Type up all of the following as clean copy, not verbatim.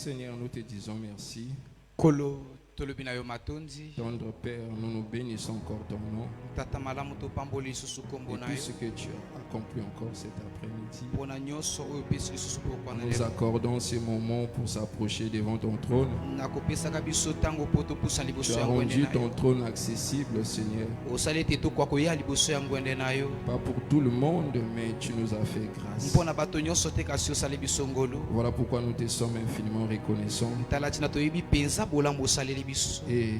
Seigneur, nous te disons merci. Kolo tolobina yo matondi. Tendre Père, nous nous bénissons encore ton nom. Tata malamu to pamboli susu kombo Et na tout yo. ce que tu as accompli encore cet après-midi. Pona nyonso oyo pesi susu po kwana Nous lelo. accordons ces moments pour s'approcher devant ton trône. Nakopesaka biso tango poto pusa Tu liboso as ya ngwende rendu na ton yo. trône accessible, Seigneur. Osali ete tokwa koya liboso ya ngwende na yo. Pas pour tout le monde, mais tu nous as fait grâce. Mpona bato nyonso te kasi osali biso ngolu. Voilà pourquoi nous te sommes infiniment reconnaissants. Tala tina toyebi penza bolambo osaleli biso. Et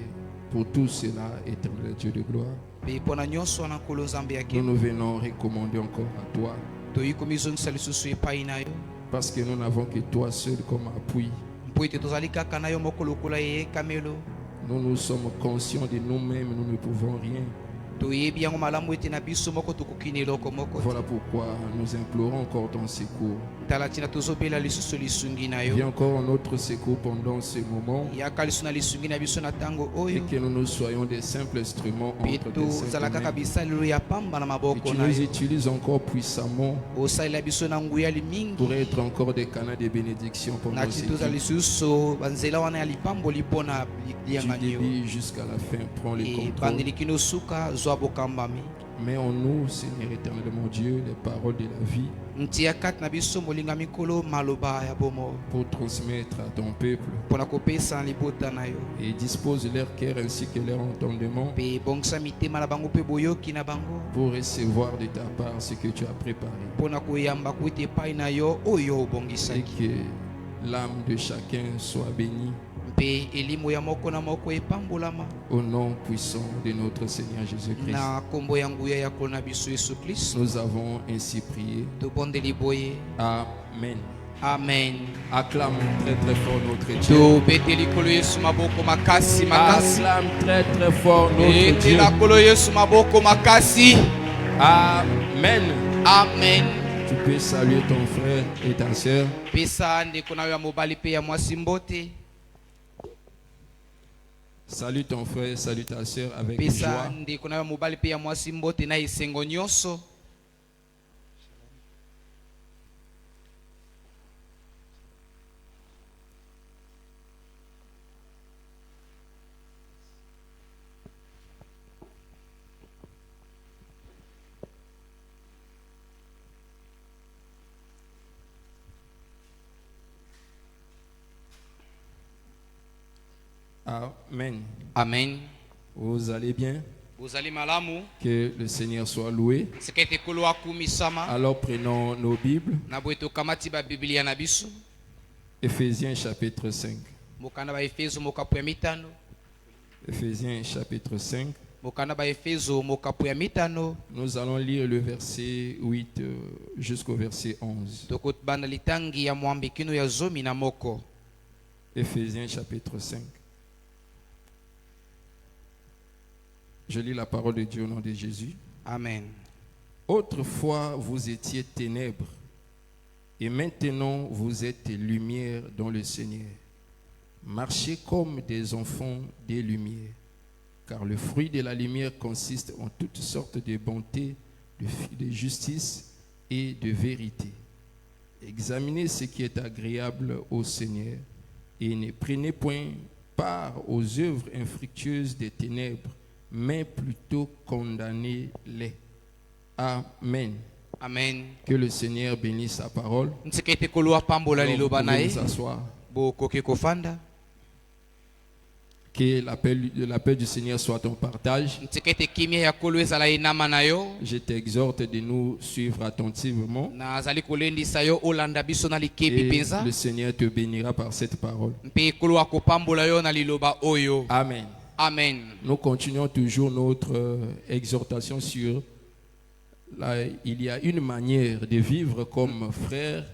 pour tout cela, éternel Dieu de gloire, Pe pona nyonso wana nkolo nzambe ya nous kema. nous venons recommander encore à toi. Toyi komizongisa lisusu epai na yo. Parce que nous n'avons que toi seul comme appui. Mpo ete tozali kaka na yo moko lokola eyekamelo. Nous nous sommes conscients de nous-mêmes, nous ne pouvons rien. Toyebi yango malamu ete na biso moko tokoki na eloko moko te. Voilà pourquoi nous implorons encore ton secours. Tala tina tozobela lisusu lisungi na yo. Viens encore en notre secours pendant ce moment Yaka lisu na lisungi na biso na tango et oyo. que nous nous soyons des simples instruments Pe entre tes saintes tozala kaka mains. bisalelo ya pamba na Et maboko tu na nous yo. utilises encore puissamment Osalela biso na nguyali mingi. pour être encore des canaux de bénédiction pour Na nos titoza équipes. lisusu banzela wana ya lipamboli mpona Du liangani yo. début jusqu'à la fin, prends le contrôle. Ebandeli kino suka zwa bokambami. Mets en nous, Seigneur éternel mon Dieu, les paroles de la vie Ntia kati na biso molinga mikolo maloba ya bomo. pour transmettre à ton peuple. Mpona kopesa na libota na yo. Et dispose leur cœur ainsi que leur entendement Pe bongisa mitema na bango mpe boyoki na bango. pour recevoir de ta part ce que tu as préparé. Mpona koyamba kuita epai na yo oyo Et obongisaki. que l'âme de chacun soit bénie Mpe elimu ya moko na moko epambolama. au nom puissant de notre Seigneur Jésus-Christ. Na kombo ya nguya ya kolo na biso Yesu Kristo. Nous avons ainsi prié. Tobondeli boye. Amen. Amen. Acclame très très fort notre Dieu. Tobeteli kolo Yesu maboko makasi makasi. Acclame très très fort notre Dieu. Etela kolo Yesu maboko makasi. Amen. Amen. Tu peux saluer ton frère et ta sœur. Pesa ndeko na yo ya mobali pe ya mwasi mbote. Salue ton frère, salue ta sœur avec Pesa joie. ndeko na yo ya mobali pe ya mwasi mbote na esengo nyonso. Amen. Amen. Vous allez bien? Bozali malamu. Que le Seigneur soit loué. Sekete kolo akumisama. Alors prenons nos Bibles. Na boye tokamati ba Biblia na biso. Éphésiens chapitre 5. Mokanda ba Efeso mokapu ya mitano. Éphésiens chapitre 5. Mokanda ba Efeso mokapu ya mitano. Nous allons lire le verset 8 jusqu'au verset 11. Tokotbanda litangi ya mwambi kino ya zomi na moko. Éphésiens chapitre 5. Je lis la parole de Dieu au nom de Jésus. Amen. Autrefois, vous étiez ténèbres, et maintenant vous êtes lumière dans le Seigneur. Marchez comme des enfants des lumières, car le fruit de la lumière consiste en toutes sortes de bonté, de justice et de vérité. Examinez ce qui est agréable au Seigneur, et ne prenez point part aux œuvres infructueuses des ténèbres, mais plutôt condamnez-les. Amen. Amen. Que le Seigneur bénisse sa parole. Nsekete kolo apambola Alors, vous liloba pouvez nae. vous asseoir. Bokoke kofanda. Que la paix du Seigneur soit ton partage. Nsekete kimia ya kolo ezala inama na yo. Je t'exhorte de nous suivre attentivement. Na azali kolendisa yo olanda biso na likebi Et penza. le Seigneur te bénira par cette parole. Mpe kolo akopambola yo na liloba oyo. Amen. Amen. Nous continuons toujours notre exhortation sur il y a une manière de vivre comme frère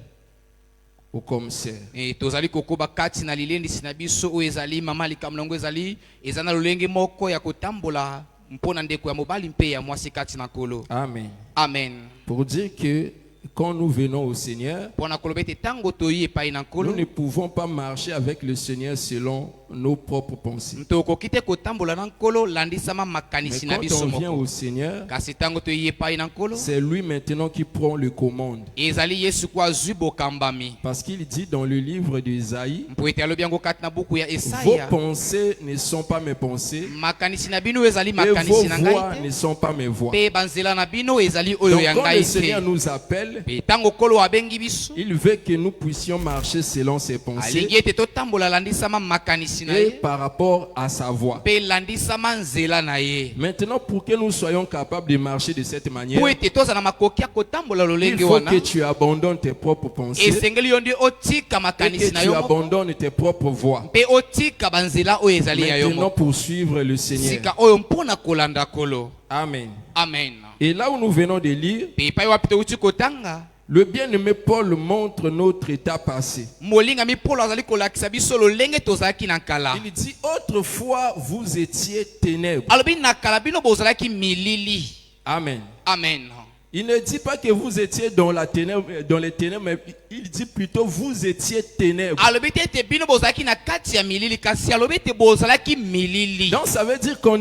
ou comme sœur. E tozali kokoba kati na lilendisi na biso oyo ezali mama likamlongo ezali ezana lolenge moko ya kotambola mpona ndeko ya mobali mpe ya mwasi kati na kolo. Amen. Amen. Pour dire que quand nous venons au Seigneur, Pona kolobete tango toyi epai na nous kolo. ne pouvons pas marcher avec le Seigneur selon nos propres pensées. tokoki te kotambola na nkolo landisama Mais makanisi na quand biso on vient moko au Seigneur, kasi ntango toye epai na nkolo c'est lui maintenant qui prend le commande. ezali yesu kuwa azwi bokambami Parce qu'il dit dans le livre d'Ésaïe, mpo ete alobi yango kati na buku ya vos esaya pensées ne sont pas mes pensées, makanisi na bino ezali et vos makanisi na voix ngai ne sont pas mes voix. te mpe banzela na bino ezali oyo Donc ya quand le ngai Seigneur te nous appelle, mpe ntango nkolo abengi biso il veut que nous puissions marcher selon ses pensées alingi ete totambola landisama makanisi na et ye par rapport à sa voix. mpe landisama nzela na ye Maintenant, pour que nous soyons capables de marcher de cette manière, mpo ete tozala na makoki ya kotambola il lolenge faut wana que tu abandonnes tes propres pensées esengeli yo nde otika et makanisi que na tu yo moko abandonnes tes propres voix. mpe otika banzela oyo ezali ya yo Maintenant, moko pour suivre le Seigneur. sika oyo mpona kolanda kolo Amen. amen Et là où nous venons de lire, mpe epai wapi touti kotanga le bien-aimé Paul montre notre état passé. molingami polo azali kolakisa biso lolenge tozalaki na kala Il dit, autrefois, vous étiez ténèbres. alobi na kala bino bozalaki milili Amen. amen Il ne dit pas que vous étiez dans les ténèbres, mais il dit plutôt vous étiez ténèbres. alobi te ete bino bozalaki na kati ya milili kasi alobi ete bozalaki milili Donc ça veut dire qu'on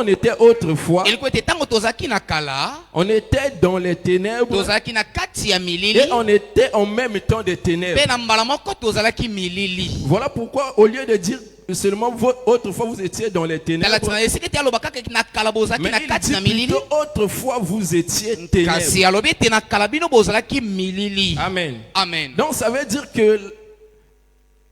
était autrefois, eliko ete ntango tozalaki na kala on était dans les ténèbres tozalaki na kati ya milili et on était en même temps des ténèbres. mpe na mbala moko tozalaki milili Voilà pourquoi au lieu de dire seulement autrefois vous étiez dans les ténèbres, talatina na esika ete aloba kaka na kala bozalaki mais na il kati na dit milili plutôt autrefois vous étiez ténèbres. kasi alobi ete na kala bino bozalaki milili Amen. amen Donc ça veut dire que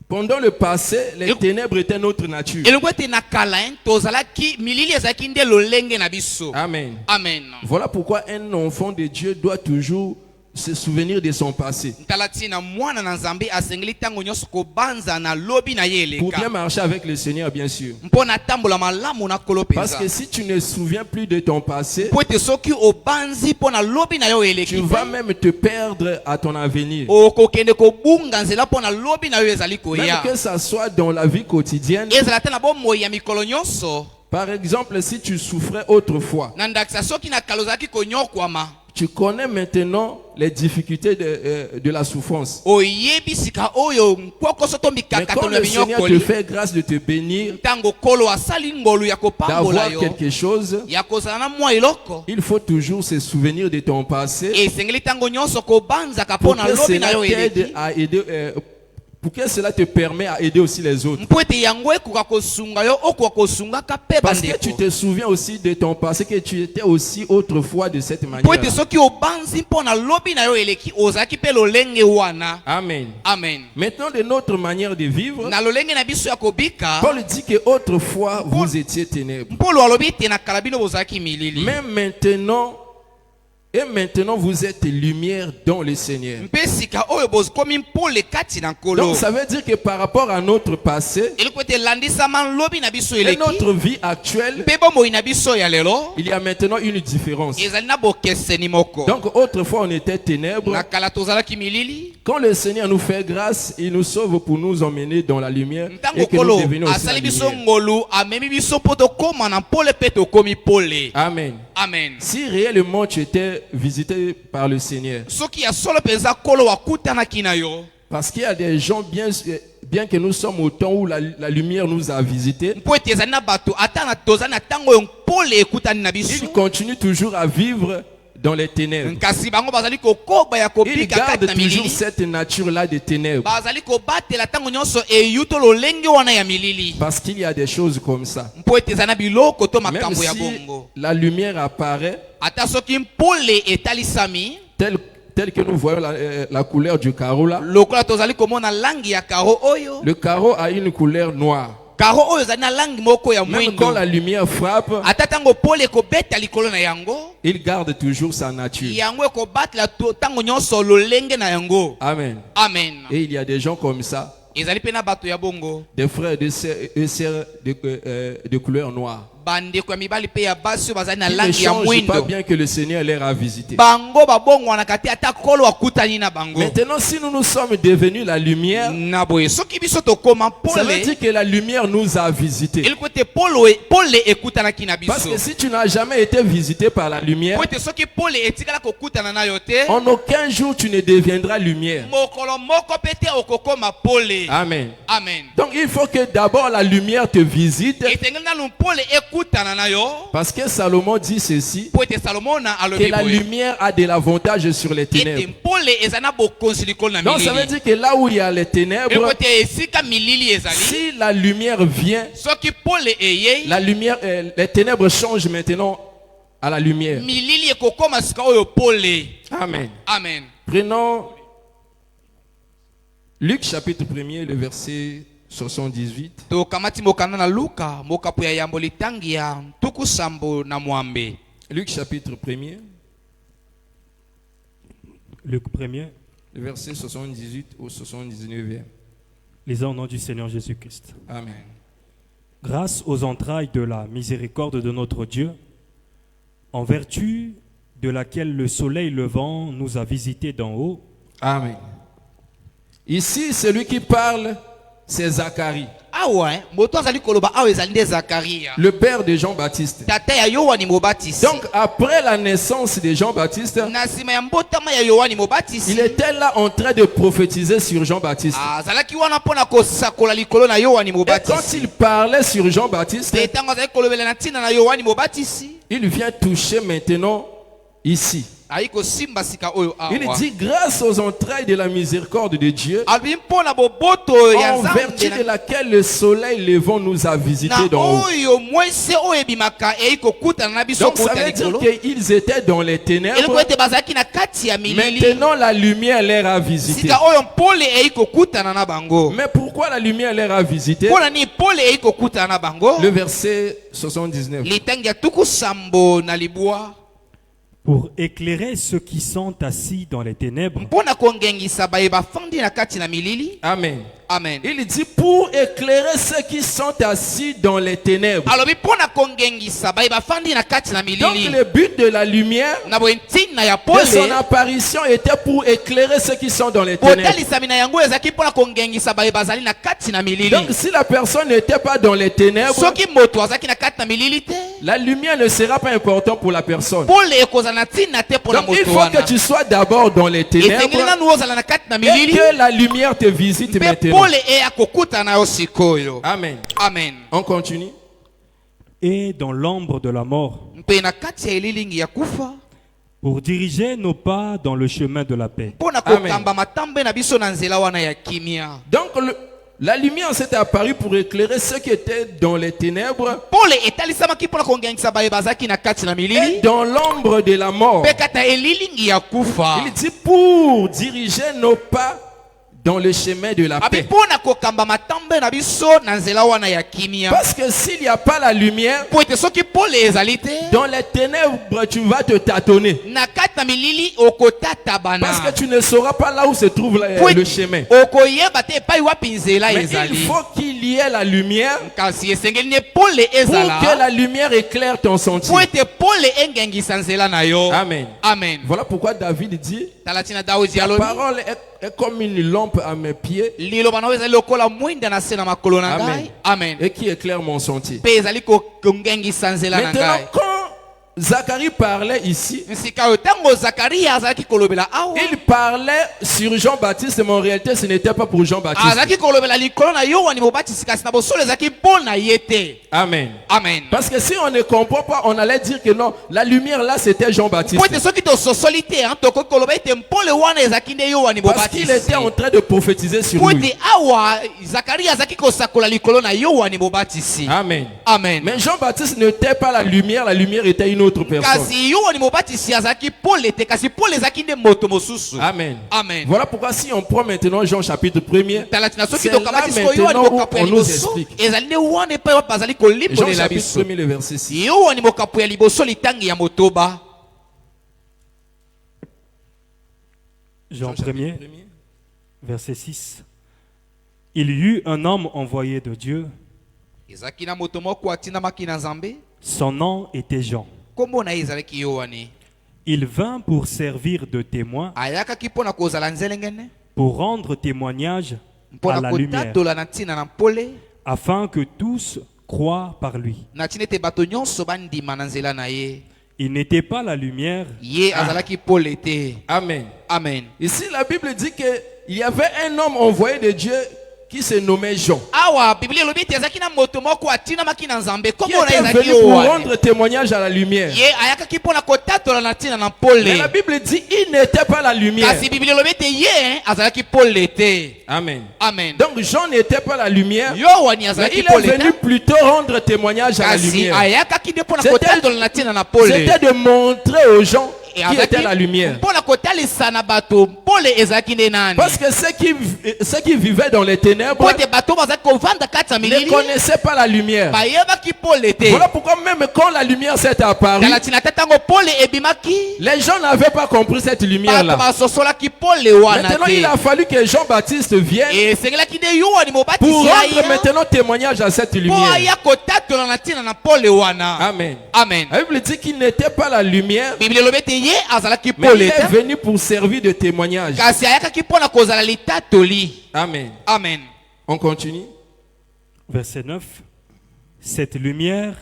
pendant le passé, les ténèbres étaient notre nature. elingo ete na kala tozalaki milili ezalaki nde lolenge na biso Amen. amen Voilà pourquoi un enfant de Dieu doit toujours se souvenir de son passé tala ntina mwana na nzambe asengeli ntango nyonso kobanza na lobi na ye pour bien eleka marcher avec le Seigneur, bien sûr. mpo na tambola malamu na kolo Parce mpenza que si tu ne te souviens plus de ton passé, mpo ete soki obanzi mpo na lobi na yo tu eleki vas même te perdre à ton avenir. okokende kobunga nzela mpo na lobi na yo ezali Même koya que ça soit dans la vie quotidienne. ezala te na bomoi ya mikolo nyonso Par exemple, si tu souffrais autrefois, na ndakisa soki na kala ozalaki konyokwama tu connais maintenant les difficultés de la souffrance. oyebi sika oyo nkokoso to Mais mikakato quand na le Seigneur te binyokoli fait grâce de te bénir, ntango kolo asali ngolu ya kopambola d'avoir yo quelque chose, ya kozala na mwa eloko il faut toujours se souvenir de ton passé esengeli ntango nyonso kobanzaka pour mpo na que lobi na cela yo t'aide eleki à aider, pour que cela te permet à aider aussi les autres. mpo ete yango ekoka kosunga yo okoka kosungaka mpe Parce que tu bandeko te souviens aussi de ton passé, que tu étais aussi autrefois de cette mpo ete manière. soki obanzi mpo na lobi na yo eleki ozalaki mpe lolenge wana Amen. amen Maintenant, de notre manière de vivre, na lolenge na biso ya kobika Paul dit que autrefois vous étiez ténèbres. mpolo alobi ete na kala bino bozalaki milili Mais maintenant vous êtes lumière dans le Seigneur. mpe sika oyo bokomi mpole kati na nkolo Donc ça veut dire que par rapport à notre passé eliko ete elandisama lobi na biso et eleki notre vie actuelle, mpe bomoi na biso ya lelo il y a maintenant une différence. ezali na bokeseni moko Donc autrefois on était ténèbres. na kala tozalaki milili Quand le Seigneur nous fait grâce, il nous sauve pour nous emmener dans la lumière ntango et que nous kolo devenions aussi la asali biso lumière. ngolu amemi biso mpo tokóma na mpole mpe tokomi pole Amen. amen Si réellement tu étais visité par le Seigneur, soki ya solo mpenza kolo wakutanaki na yo parce qu'il y a des gens, bien que nous sommes au temps où la lumière nous a visités, mpo ete ezali na bato ata na tozali na ntango oyo mpole ekutani na biso ils continuent toujours à vivre dans les ténèbres. kasi bango bazali kokoba ya Ils kobika kati gardent na toujours milili cette nature-là des ténèbres. bazali kobatela ntango nyonso eyuto lolenge wana ya milili Parce qu'il y a des choses comme ça. mpo ete ezali na biloko to Même makambo ya si bongo la lumière apparaît, ata soki mpole etalisami tel que nous voyons la couleur du carreau là, lokola tozali komona langi ya karo oyo le carreau a une couleur noire. karo oyo ezali na langi moko ya Même quand mwindo la lumière frappe, ata ntango pole ekobeta likolo na yango il garde toujours sa nature. yango ekobatela ntango nyonso lolenge na yango Amen. amen Et il y a des gens comme ça, ezali mpe na bato ya bongo des frères et des sœurs de couleur noire. bandeko ya mibali pe ya basi bazali na Qui ne langi ya changent pas mwindo bien que le Seigneur leur a visité. bango babongwanaka te ata kolo akutani na bango Maintenant, si nous sommes devenus la lumière, na boye soki biso tokoma ça veut pole dire que la lumière nous a visités. eliko ete pole ekutanaki na Parce biso que si tu n'as jamais été visité par la lumière, po ete soki pole etikala kokutana na yo te en aucun jour tu ne deviendras lumière. mokolo moko pe te okokoma pole Amen. amen Donc il faut que d'abord la lumière te visite. etengeli nanu pole ekutana na yo Parce que Salomon dit ceci, po ete salomo na que alobi la boye lumière a de l'avantage sur les ete ténèbres. pole eza na bokonzi likolo na Donc ça veut milili dire que là où il y a les eliko ténèbres, ete esika milili ezali si la lumière vient, soki pole eyei la lumière, les ténèbres changent maintenant à la lumière. milili ekokoma sika oyo pole Amen. amen Prenons Luc chapitre 1er, le verset 78. tokamati mokanda na luka mokapo ya yambo litangi ya ntuku sambo na mwambe Luc chapitre 1er, Luc 1er, le verset 78 au 79e. lisons au nom du Seigneur Jésus-Christ. Amen. Grâce aux entrailles de la miséricorde de notre Dieu, en vertu de laquelle le soleil levant nous a visités d'en haut. Amen. Ici, celui qui parle, c'est Zacharie, awa moto azali koloba awa ezali nde zakaria le père de Jean-Baptiste. tata ya yohani mobatisi Donc, après la naissance de Jean-Baptiste, na nsima ya mbotama ya yohani il mobatisi était là en train de prophétiser sur Jean-Baptiste. azalaki wana mpona kosakola likolo na yohani Et quand mobatisi il parlait sur Jean-Baptiste, te ntango azali kolobela na ntina na yohani mobatisi il vient toucher maintenant ici. ayi kosimba sika oyo Il awa dit, grâce aux entrailles de la miséricorde de Dieu, alobi mpona boboto ya en vertu nzambe de laquelle le soleil levant nous a na visités d'en haut. oyo mwese oyo ebimaka eyi kokutana na biso Donc ça kouta veut dire likolo qu'ils étaient dans les eloko ténèbres. ete bazalaki na kati ya milili Maintenant la lumière leur a visité. sika oyo pole eyi kokutana na bango Mais pourquoi la lumière leur a visité? mpona nini pole eyi kokutana na bango Le verset 79. litangi ya tuku sambo na libwa Pour éclairer ceux qui sont assis dans les ténèbres mpona kongengisa baye bafandi na kati na milili Amen. amen Il dit pour éclairer ceux qui sont assis dans les ténèbres. alobi mpona kongengisa baye bafandi na kati na Donc milili le but de la lumière, na boye ntina ya de pole son apparition était pour éclairer ceux qui sont dans les ténèbres. botalisami na yango ezalaki mpona kongengisa baye bazali na kati na milili Donc si la personne n'était pas dans les ténèbres, soki moto azalaki na kati na milili te la lumière ne sera pas importante pour la personne. pole ekozala na ntina te mpona Donc il moto faut wana que tu sois d'abord dans les esengeli ténèbres nanu ozala na kati na et milili que la lumière te visite mpe maintenant. pole eya kokutana yo sikoyo Amen. amen On continue. et dans l'ombre de la mort, mpe na kati ya elilingi ya kufa pour diriger nos pas dans le chemin de la paix. mpona Amen. kokamba matambe na biso na nzela wana ya kimia Donc la lumière s'est apparue pour éclairer ceux qui étaient dans les ténèbres pole etalisamaki mpona kongengisa baye bazalaki na kati na et milili dans l'ombre de la mort. mpe kati ya elilingi ya kufa Il dit pour diriger nos pas dans le chemin de la abi paix. mpona kokamba matambe na biso na nzela wana ya kimia Parce que s'il n'y a pas la lumière, po ete soki pole ezali te dans les ténèbres, tu vas te tâtonner. na kati na milili okotatabana Parce que tu ne sauras pas là où se trouve Po le ete chemin. okoyeba te epai wapi nzela Mais ezali il faut qu'il y ait la lumière kasi esengeli ne pole pour ezala que la lumière éclaire ton sentier. po ete pole engengisa nzela na yo Amen. amen Voilà pourquoi David dit, tala tina daudi la alobi parole est comme une lampe à mes pieds liloba na yo ezali lokola mwinda na se na makolo na Amen. ngai amen et qui éclaire mon sentier. mpe ezali kongengisa nzela na Maintenant, ngai quand Zacharie parlait ici, nsika oyo ntango zakaria azalaki kolobela awa il parlait sur Jean-Baptiste, mais en réalité, ce n'était pas pour Jean-Baptiste. azalaki kolobela likolo na yohani mobatisi kasi na bosolo ezalaki mpo na ye te Amen. amen Parce que si on ne comprend pas, on allait dire que non, la lumière là, c'était Jean-Baptiste. po ete soki tososoli te tokoki koloba ete mpole wana ezalaki nde yohani Parce qu'il mobatisi était en train de prophétiser sur po lui. ete awa zakaria azalaki kosakola likolo na yohani mobatisi Amen. amen Mais Jean-Baptiste n'était pas la lumière était une autre personne. kasi yohani mobatisi azalaki pole te kasi pole ezalaki nde moto mosusu Amen. amen Voilà pourquoi si on prend maintenant Jean chapitre 1er, tala tina soki c'est là tokamati sikoyo yohani maintenant où mokapo ya on nous liboso explique. ezali nde wana epai wapi bazali Jean kolimbolela chapitre biso 1er, le verset 6. yohani mokapo ya liboso litangi ya motoba Jean chapitre 1er, verset 6. Il y eut un homme envoyé de Dieu ezalaki na moto moko atindamaki na nzambe Son nom était Jean. Kombo na ye ezalaki Yohane. Il vint pour servir de témoin, Ayakaki mpona kozala nzelengene, pour rendre témoignage à mpona la lumière, kotatola na ntina na mpole, afin que tous croient par lui. na ntina ete bato nyonso bandima na nzela na ye. Il n'était pas la lumière, Ye azalaki pole te. Amen. Amen. Ici, la Bible dit qu'il y avait un homme envoyé de Dieu qui se nommait Jean, Awa Biblia elobi ete azalaki na moto moko atinamaki na Nzambe qui kombo na ye était ezalaki venu pour Yohane. rendre témoignage à la lumière. Ye ayakaki mpona kotatola na ntina na Mais la mpole. Bible dit il n'était pas la lumière. Kasi Biblia elobi ete ye azalaki pole te. Amen. Amen. Donc Jean n'était pas la lumière, Yohane mais azalaki il pole est venu te. plutôt rendre témoignage à la Kasi lumière. ayakaki nde mpona C'était- kotatola na ntina na pole. C'était de montrer aux gens Et qui était la lumière. mpona kotalisa na bato mpole ezalaki nde nani. Parce que ceux qui vivaient dans les ténèbres Po ete bato bazalaki kovanda kati ya ne milili connaissaient pas la lumière. bayebaki pole te. Voilà pourquoi même quand la lumière s'est apparue, kala ntina te ntango pole ebimaki les gens n'avaient pas compris cette bato lumière-là. basosolaki pole wana Maintenant, il a te. fallu que Jean-Baptiste vienne esengelaki nde Yohane pour mobatisi rendre aya maintenant témoignage à cette mpo lumière. aya kotatola na ntina na pole wana. Amen. Amen. La Bible dit qu'il n'était pas la lumière, Biblia elobi ete ye azalaki mais pole il est te venu pour servir de témoignage. kasi ayakaki mpona kozala litatoli. Amen. Amen. On continue. verset 9. Cette lumière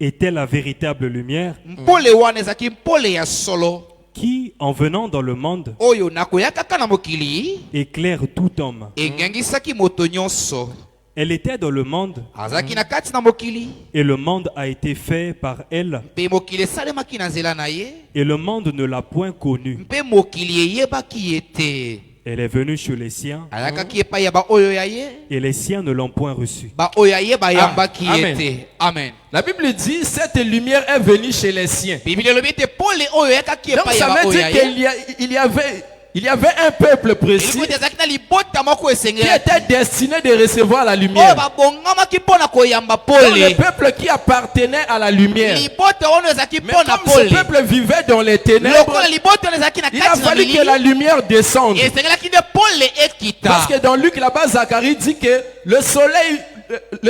était la véritable lumière mpole wana ezalaki mpole ya solo qui, en venant dans le monde, oyo nakoya kaka na mokili éclaire tout homme. engengisaki moto nyonso. Elle était dans le monde azalaki na kati na mokili et le monde a été fait par elle mpe mokili esalemaki na nzela na ye et le monde ne l'a point connue. mpe mokili eyebaki ye te. Elle est venue chez les siens ayakaki epai ya baoyo ya ye et les siens ne l'ont point reçue. baoyo ya ye bayambaki ye Amen. te. Amen. La Bible dit cette lumière est venue chez les siens. Biblia elobi ete pole oyo eyakaki Donc epai ya ça veut baoyo dire ya ye qu'il y avait un peuple précis eloko ete ezalaki na libota moko qui esengelaki était destiné de recevoir la oyo lumière. babongamaki mpona koyamba Donc le pole. peuple qui appartenait à la lumière. libota wana ezalaki Mais mpona comme ce pole. peuple vivait dans les ténèbres, lokola libota wana ezalaki na il a kati na fallu que milili la lumière descende. esengelaki nde pole ekita. Parce que dans Luc là-bas, Zacharie dit que le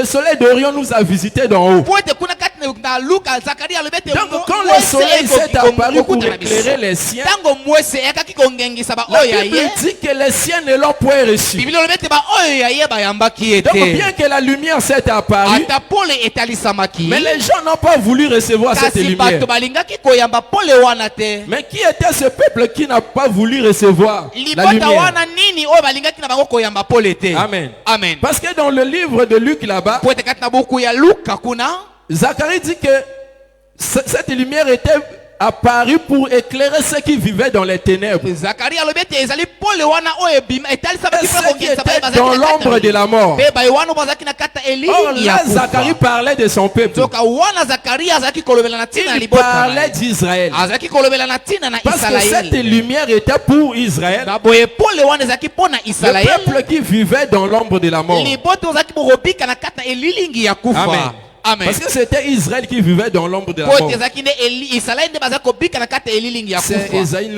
soleil d'Orient nous a visités d'en haut. po ete kuna kati na luka zakari alobi ete Donc quand le soleil s'est apparu pour éclairer les siens, ntango mwese eyakaki kongengisa la baoyo ya Bible ye dit que les siens ne l'ont point reçu. biblia olobi ete baoyo ya ye bayambaki ye Donc te. bien que la lumière s'est apparue, ata pole etalisamaki mais les gens n'ont pas voulu recevoir cette kasi lumière. bato balingaki koyamba pole wana te. Mais qui était ce peuple qui n'a pas voulu recevoir la libota lumière? wana nini oyo balingaki na bango koyamba pole te. Amen. Amen. Parce que dans le livre de Luc là-bas, po ete kati na buku ya luka kuna Zacharie dit que cette lumière était apparue pour éclairer ceux qui vivaient dans les ténèbres. zakari alobi ete ezali pole wana oyo ebima Et etalisamaki mpona ceux qui kongengisa baye étaient dans l'ombre de la mort. mpe baye wana bazalaki na kati ya Or elilingi ya là, Zacharie kufa. parlait de son peuple. soka wana zakari azalaki kolobela na ntina ya Il libota na parlait ye. d'Israël. azalaki kolobela na ntina na Parce que cette isalaeli lumière était pour Israël, na boye pole wana ezalaki mpo na le isalaeli peuple qui vivait dans l'ombre de la mort. libota ozalaki bokobika na kati na elilingi ya kufa. Amen. Amen. Parce que c'était Israël qui vivait dans l'ombre de la po mort. ete ezalaki nde isalaeli nde bazali kobika na kati ya elilingi ya C'est kufa. Esaïe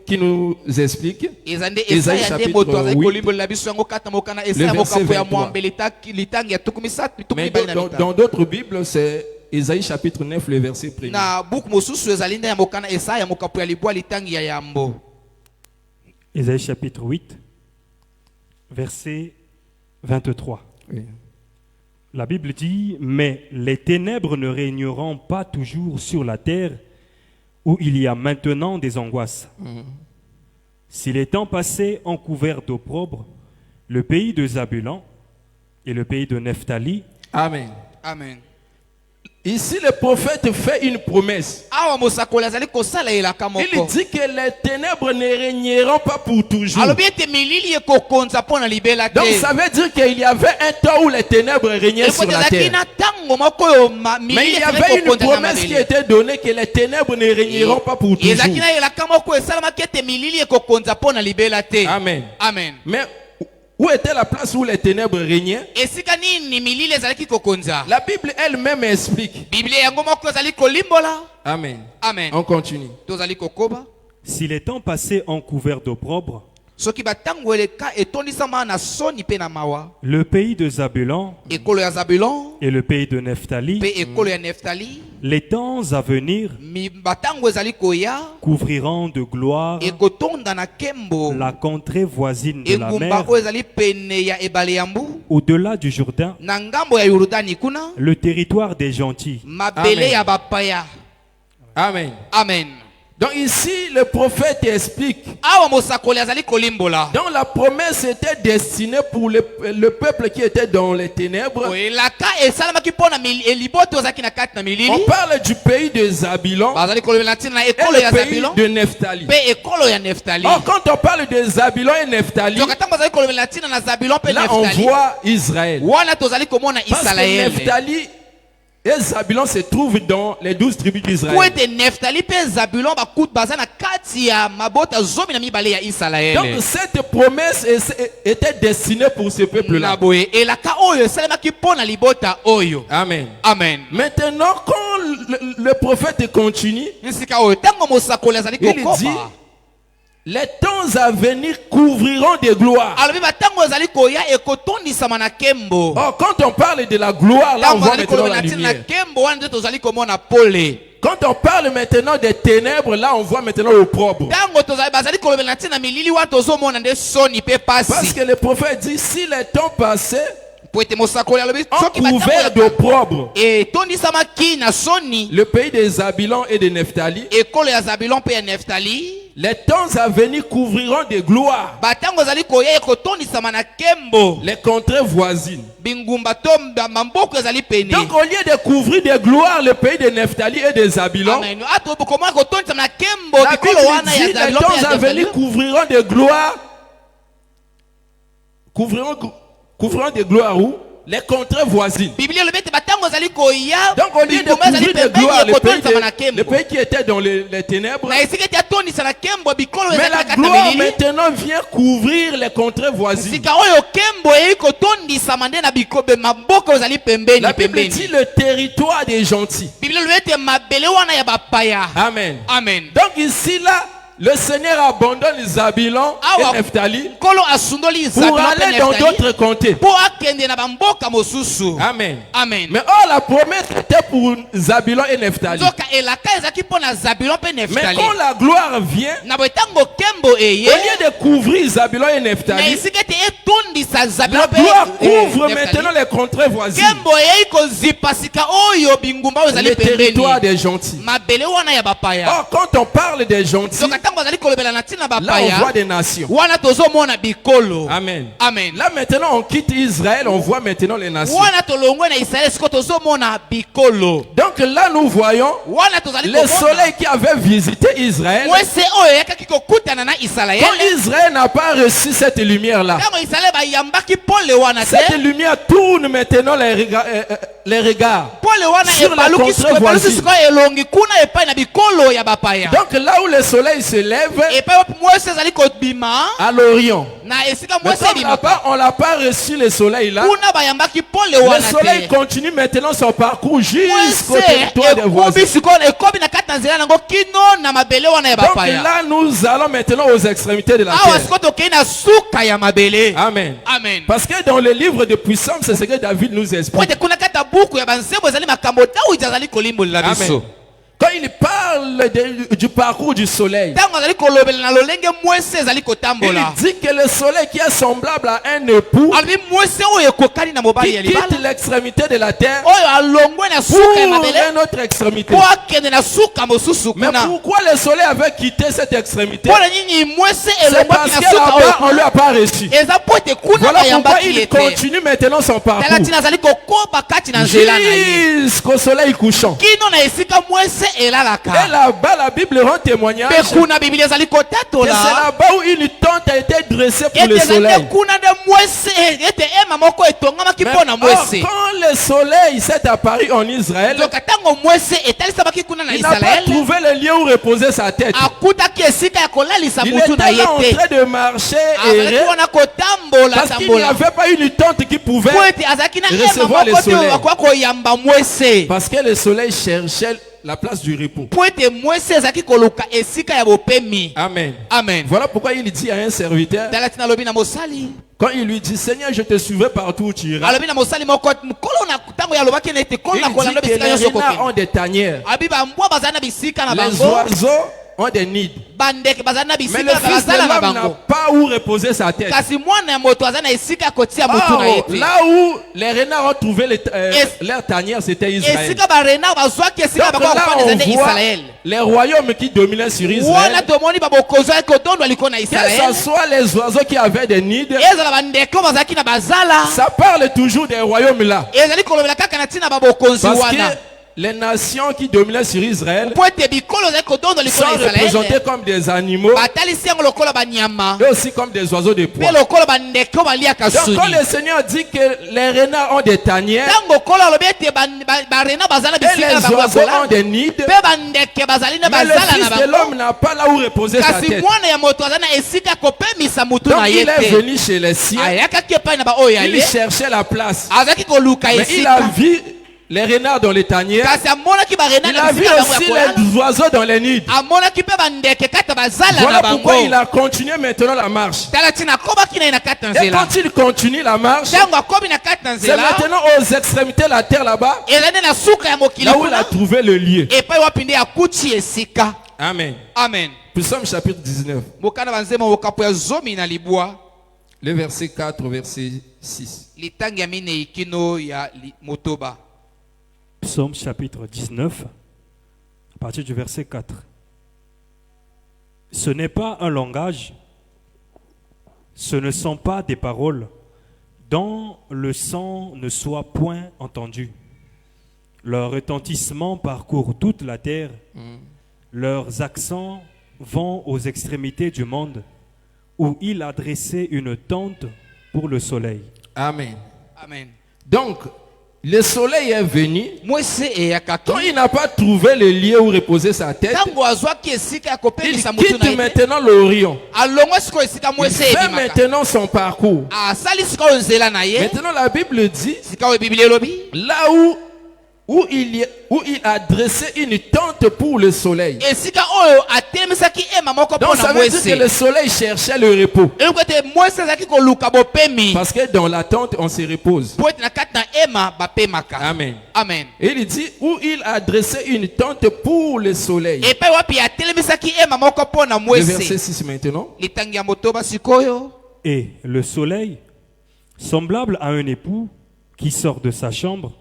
qui nous explique. eza nde Esaïe esaya nde chapitre moto azali 8, kolimbolela biso yango kata mokana esaya le verset mokapo ya 23. mwambe litangi ya tuku misatu tuku Mais mibali na dans mitano. d'autres Bibles, c'est Esaïe chapitre 9, le verset 1er. na buku mosusu ezali nde ya mokana esaya mokapo ya libwa litangi ya yambo. Ésaïe chapitre 8, verset 23. Oui. La Bible dit, mais les ténèbres ne régneront pas toujours sur la terre où il y a maintenant des angoisses. Si les temps passés ont couvert d'opprobre le pays de Zabulon et le pays de Nephtali, Amen. Amen. Ici, le prophète fait une promesse. awa mosakoli azali kosala elaka Il moko dit que les ténèbres ne régneront pas pour toujours. alobi ete milili ekokonza mpo na libela te. Donc ça veut dire qu'il y avait un temps où les ténèbres régnaient sur la ezalaki terre. na ntango moko oyo Mais milili il y ezali avait une kokonza na promesse qui mabele. était donnée que les ténèbres ne régneront pas pour toujours. ezalaki na elaka moko esalamaki ete milili ekokonza mpo na libela te. Amen. Amen. Mais où était la place où les ténèbres régnaient? esika nini milili ezalaki kokonza? La Bible elle-même explique. biblia yango moko ezali kolimbola. Amen. Amen. On continue. tozali kokoba si les temps passés ont couvert d'opprobre soki batango eleka etondisama na soni pe na mawa. Le pays de Zabulon Ekolo ya Zabulon et le pays de Nephtali, pe ekolo ya Neftali, les temps à venir batango ezali koya couvriront de gloire ekotonda na kembo la contrée voisine de la engumba mer, oyo ezali pene ya ebale ya mbu au-delà du Jourdain, na ngambo ya Yordani kuna le territoire des gentils. mabele Amen. ya bapaya. Amen. Amen. Donc ici, le prophète explique. Awa mosakoli azali kolimbola. Donc la promesse était destinée pour le peuple qui était dans les ténèbres. Elaka esalamaki pona eliboto ozaki na kati na milili. On parle du pays de Zabulon Bazali kolobela ntina na et ekolo le ya pays Zabulon de Nephtali. pe ekolo ya Neftali. Or, quand on parle de Zabulon et Nephtali, Donc atango bazali kolobela ntina na Zabulon pe là on Neftali. voit Israël. Wana tozali komona Parce que Israël. Nephtali et Zabulon se trouvent dans les 12 tribus d'Israël. Kwete Neftali pe Zabulon bakut baza na kati ya mabota zomi na mibale ya Israël. Donc cette promesse était destinée pour ce peuple-là. Na boye elaka oyo esalamaki pona libota oyo. Amen. Amen. Maintenant, quand le prophète continue, Nsika oyo tango mosakoli azali il dit, kokoba. les temps à venir couvriront de gloire. Alobi batango ezali koya ekotondisama na kembo. Or, quand on parle de la gloire, là on voit maintenant la lumière. Kembo wana nde tozali komona pole. Quand on parle maintenant des ténèbres, là on voit maintenant l'opprobre. Tango tozali bazali kolobela ntina milili wana tozomona nde soni pe Parce pasi. que le prophète dit, si les temps passaient, Poete mosakoli alobi on soki couvert batango d'opprobre etondisamaki na soni le pays des Zabulon et de Nephtali, ekolo ya Zabulon pe ya Neftali. les temps à venir couvriront de gloire Batango ezali koya ekotondisama na kembo. les contrées voisines. Bingumba to mamboko ezali pene. Donc au lieu de couvrir de gloire le pays de Nephtali et de Zabulon, Amen. Ato komona kotondisama na kembo la bikolo Bible wana dit ya les Zabulon pe temps ya à venir Neftali. couvriront de gloire. Couvriront de gloire où? Les contrées voisines. Biblia le bete batango ezali koya. Donc au lieu de bingumba ezali couvrir de pembeni gloire ekotondisama na le kembo. pays qui était dans les ténèbres, Na esika tia tondisa na kembo bikolo mais ezali la kata gloire milili. maintenant vient couvrir les contrées voisines. Sika oyo kembo eyi kotondisama nde na bikobe maboko ezali pembeni La Bible dit pembeni. le territoire des gentils. Biblia le bete mabele wana ya bapaya. Amen. Amen. Donc ici là, le Seigneur abandonne Zabulon Awa et Nephtali kolo asundoli pour Zabulon pe aller dans Neftali d'autres comtés. po akende na bamboka mosusu. Amen. Amen. Mais or la promesse était pour Zabulon et Nephtali. Nzoka elaka ezaki mpo na Zabulon pe Mais Neftali. quand la gloire vient, Na botango kembo eye. au lieu de couvrir Zabulon et Na Nephtali, esika te etondisa Zabulon la pe gloire couvre Neftali. maintenant les contrées voisines, Kembo eyi kozipa sika oyo bingumba oyo ezali les territoires pembeni. des gentils. Mabele wana ya bapaya. Or quand on parle des gentils, Nzoka tango azali kolobela na ntina là on bapaya. voit des nations. Wana tozomona bikolo. Amen. Amen. Là maintenant on quitte Israël, on voit maintenant les nations. Wana tolongwe na Israël siko tozomona bikolo. Donc là nous voyons Wana tozali le soleil qui avait visité Israël. Mwese oyo yakaki kokutana na Israël. Quand Israël n'a pas reçu cette lumière-là, Tango Israël bayambaki pole wana te. cette lumière tourne maintenant les regards Pole wana sur la ebaluki contrée siko ebaluki voisine. siko elongi kuna epai na bikolo ya bapaya. Donc là où le soleil se lève, Epai mwese ezali kobima à l'Orient. na esika Mais mwese comme ebimaka. on l'a pas reçu le soleil là, Kuna bayambaki pole le wana soleil te. continue maintenant son parcours jusqu'au Mwese territoire des voisins. ekobi siko ekobi na kati na nzela nango kino na mabele wana ya Donc bapaya. là nous allons maintenant aux extrémités de la Awa terre. siko tokei na suka ya mabele. Amen. Amen. Parce que dans le livre de Puissance, c'est ce que David nous explique. Pote kuna kata buku ya banzembo ezali makambo Dawidi azali kolimbolela Amen. biso. Quand il parle du parcours du soleil, Tango azali kolobela na lolenge mwese ezali il kotambola. dit que le soleil qui est semblable à un époux Albi mwese oyo ekokani na mobali qui ya quitte libala. l'extrémité de la terre Oyo alongwe na pour suka ya mabele. une autre extrémité. Po akende na suka mosusu Mais kuna. pourquoi le soleil avait quitté cette extrémité? Pona nyinyi mwese C'est elongwaki parce na que suka là-bas, on oyo. lui a pas reçu. Eza pote kuna Voilà pourquoi bayambaki il ete. continue maintenant son Tala parcours tina azali kokoba kati na nzela na ye. jusqu'au soleil couchant. Kino na esika mwese Et elalaka. là-bas, la Bible rend témoignage Pe que kuna Biblia ezali c'est kotatola. là-bas où une tente a été dressée pour le Ete ezali soleil. kuna nde mwese ete ema moko etongamaki Mais mpo na or, mwese. quand le soleil s'est apparu en Israël, Donc tango mwese etalisamaki kuna na il n'a pas Israël. trouvé le lieu où reposer sa tête. Akutaki esika ya kolalisa Il mutu na était ye là en te. train de marcher Azalaki et wana kotambola parce qu'il n'y tambola. avait pas une tente qui pouvait, Po ete azalaki na ema recevoir le moko te soleil. oyo akoya koyamba mwese. parce que le soleil cherchait la place du repos. po ete mwasi azalaki koluka esika ya bopemi. Amen. Amen. Voilà pourquoi il dit à un serviteur, Tala tina lobi na mosali. quand il lui dit, Seigneur, je te suivrai partout où tu iras. Alobi na mosali moko mukolo na tango ya lobaki na ete kolo na Il kolanda dit que bisika les nyonso renards kokende. ont des tanières. Abi ba mbwa bazana na bisika na Les bango. oiseaux ont des nids. Bandeke bazana na Mais bisika le na fils de bazala na l'homme n'a bango. pas où reposer sa tête. Kasi mwana ya moto azana na esika ya kotia mutu na Oh, ye te. là où les renards ont trouvé Es- leur tanière, c'était Israël. Esika ba renard bazwaki esika Donc bakwa là, kufanya on zende voit Israël. les royaumes qui dominaient sur Wana Israël. tomoni ba bokozo ya kodondwa liko na Que Israël. ce soit les oiseaux qui avaient des nids, Ezala bandeko bazalaki na bazala. ça parle toujours des royaumes là. Ezali kolobela kaka na tina ba bokonzi Parce wana. que les nations qui dominaient sur Israël Po ete bikolo ezali kodondwa liko sont na représentées Israël. comme des animaux Batalisi yango lokola banyama. et aussi comme des oiseaux de proie. Pe lokola bandeko baliaka Donc quand suni. le Seigneur dit que les renards ont des tanières Tango kola alobi ete barena bazala et bisika na les bango ya oiseaux ont kolala. des nids, Pe bandeke bazali na mais le bazala Fils na de bango. l'homme n'a pas là où reposer sa Kasi tête. mwana ya moto aza na esika kopemisa mutu Donc na il ye est te. venu chez les siens, Ayakaki epai na baoyo ya il ye. cherchait la place. Azalaki koluka Mais il a esika. vu les renards dans les tanières, Kasi amonaki barena il na a vu bisika na bango ya aussi kolala. les oiseaux dans les nids. Amonaki pe bandeke kata bazala na Voilà pourquoi il bango. a continué maintenant la marche. Tala tina akobaki na ye na kati na Et nzela. quand il continue la marche, Tango akomi na kati na c'est nzela. maintenant aux extrémités de la terre là-bas, Ezali na suka ya mokili là où il a kuna. trouvé le lieu. Epai wapi nde akuti esika. Amen. Amen. Psaume chapitre 19, Mokana banzema mokapo ya zomi na libwa. le verset 4 au verset 6. Litangi ya minei kino ya motoba. Psaume chapitre 19, à partir du verset 4. Ce n'est pas un langage, ce ne sont pas des paroles, dont le son ne soit point entendu. Leur retentissement parcourt toute la terre, leurs accents vont aux extrémités du monde, où il a dressé une tente pour le soleil. Amen. Amen. Donc, le soleil est venu. Mwese eyakaki. Quand il n'a pas trouvé le lieu où reposer sa tête, Tango azwaki esika ya il kopemisa mutu na quitte ye. maintenant l'Orient. Alongwa sikoyo esika Il mwese fait ebimaka. maintenant son parcours. Asali sikoyo nzela na ye. Maintenant, la Bible dit, Sikoyo Biblia elobi. là où il a dressé une tente pour le soleil. Esika oyo atelemisaki ema moko Donc ça mpona veut dire que le mwese. soleil cherchait le repos. Eloko ete mwese azalaki koluka bopemi. Parce que dans la tente, on se repose. Po ete na kati na ema bapemaka. Amen. Amen. Et il dit où il a dressé une tente pour le soleil. Epai wapi atelemisaki ema moko mpona Le verset mwese. 6 maintenant. Litangi ya motoba sikoyo. Et le soleil, semblable à un époux qui sort de sa chambre,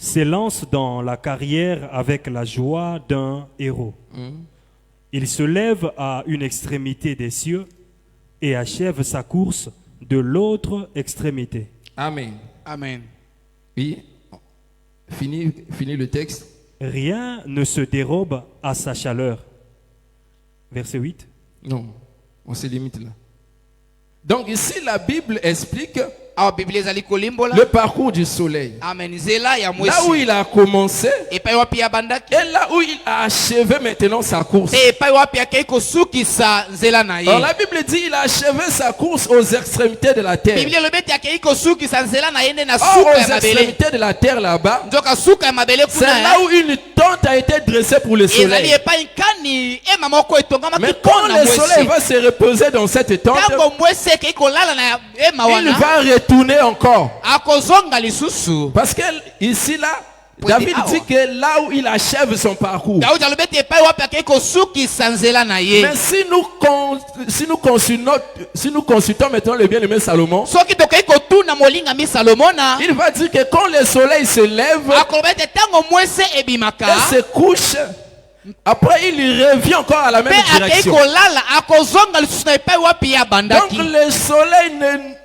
s'élance dans la carrière avec la joie d'un héros. Il se lève à une extrémité des cieux et achève sa course de l'autre extrémité. Amen. Amen. Oui. Fini le texte. Rien ne se dérobe à sa chaleur. Verset 8. Non, on se limite là. Donc ici, la Bible explique Awa Biblia ezali kolimbola. le parcours du soleil. Amen. Nzela ya Là où mwesi. il a commencé Epai wapi abandaki. et là où il a achevé maintenant sa course. Epai wapi akei kosukisa nzela na Alors ye. la Bible dit il a achevé sa course aux extrémités de la terre. Biblia elobi ete akei kosukisa nzela na ye nde na Or, suka aux ya mabele. extrémités de la terre là-bas, Nzoka suka ya mabele c'est kuna là où une tente a été dressée pour le ezali soleil. epai nkani ema moko etongamaki Mais quand mpona le soleil mwese. va se reposer dans cette tente, Tango mwese ekei kolala na ema il wana. va retourner encore. Akozonga lisusu. Parce que ici là, David dit que là où il achève son parcours. Daudi alobi ete epai wapi akei kosukisa nzela na ye. Mais si nous consultons maintenant le bien-aimé Salomon, Soki tokei kotuna molingami Salomona. il va dire que quand le soleil se lève Akoloba ete tango mwese ebimaka. et se couche, après il revient encore à la même Pe akei direction. kolala akozonga lisusu na epai wapi Donc abandaki. le soleil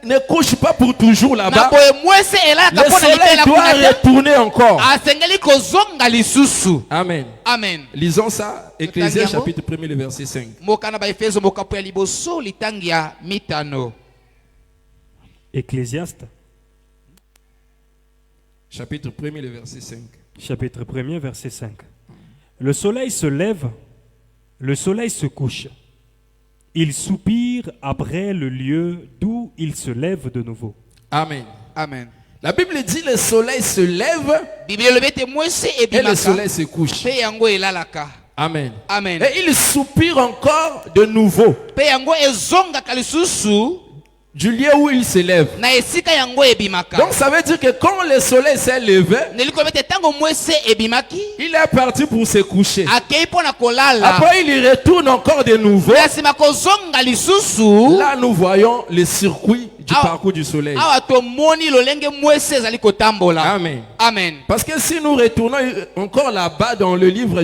ne couche pas pour toujours Na là-bas. boye mwese elalaka Le mpona soleil libela doit kuna te. retourner encore. Asengeli kozonga lisusu. Amen. Amen. Lisons ça, Ecclésias Tangiamo. chapitre 1er, le verset 5. Mokana ba Efeso mokapo ya liboso litangi ya mitano. Ecclésiaste, Chapitre 1er, le verset 5. chapitre 1er, verset 5. Le soleil se lève, le soleil se couche. Il soupire après le lieu d'où il se lève de nouveau. Amen. Amen. La Bible dit le soleil se lève Bible elobi ete mwese et le ebimaka soleil se couche. mpe yango elalaka. Amen. Amen. Et il soupire encore de nouveau Mpe yango ezongaka lisusu du lieu où il se lève. na esika yango ebimaka. Donc ça veut dire que quand le soleil s'est levé, Nelingi koloba ete ntango mwese ebimaki il est parti pour se coucher. akei mpo na kolala. Après il retourne encore de nouveau. Na nsima kozonga lisusu Là nous voyons le circuit du Ah. parcours du soleil. awa tomoni lolenge mwese ezali kotambola. Amen. Amen. Parce que si nous retournons encore là-bas dans le livre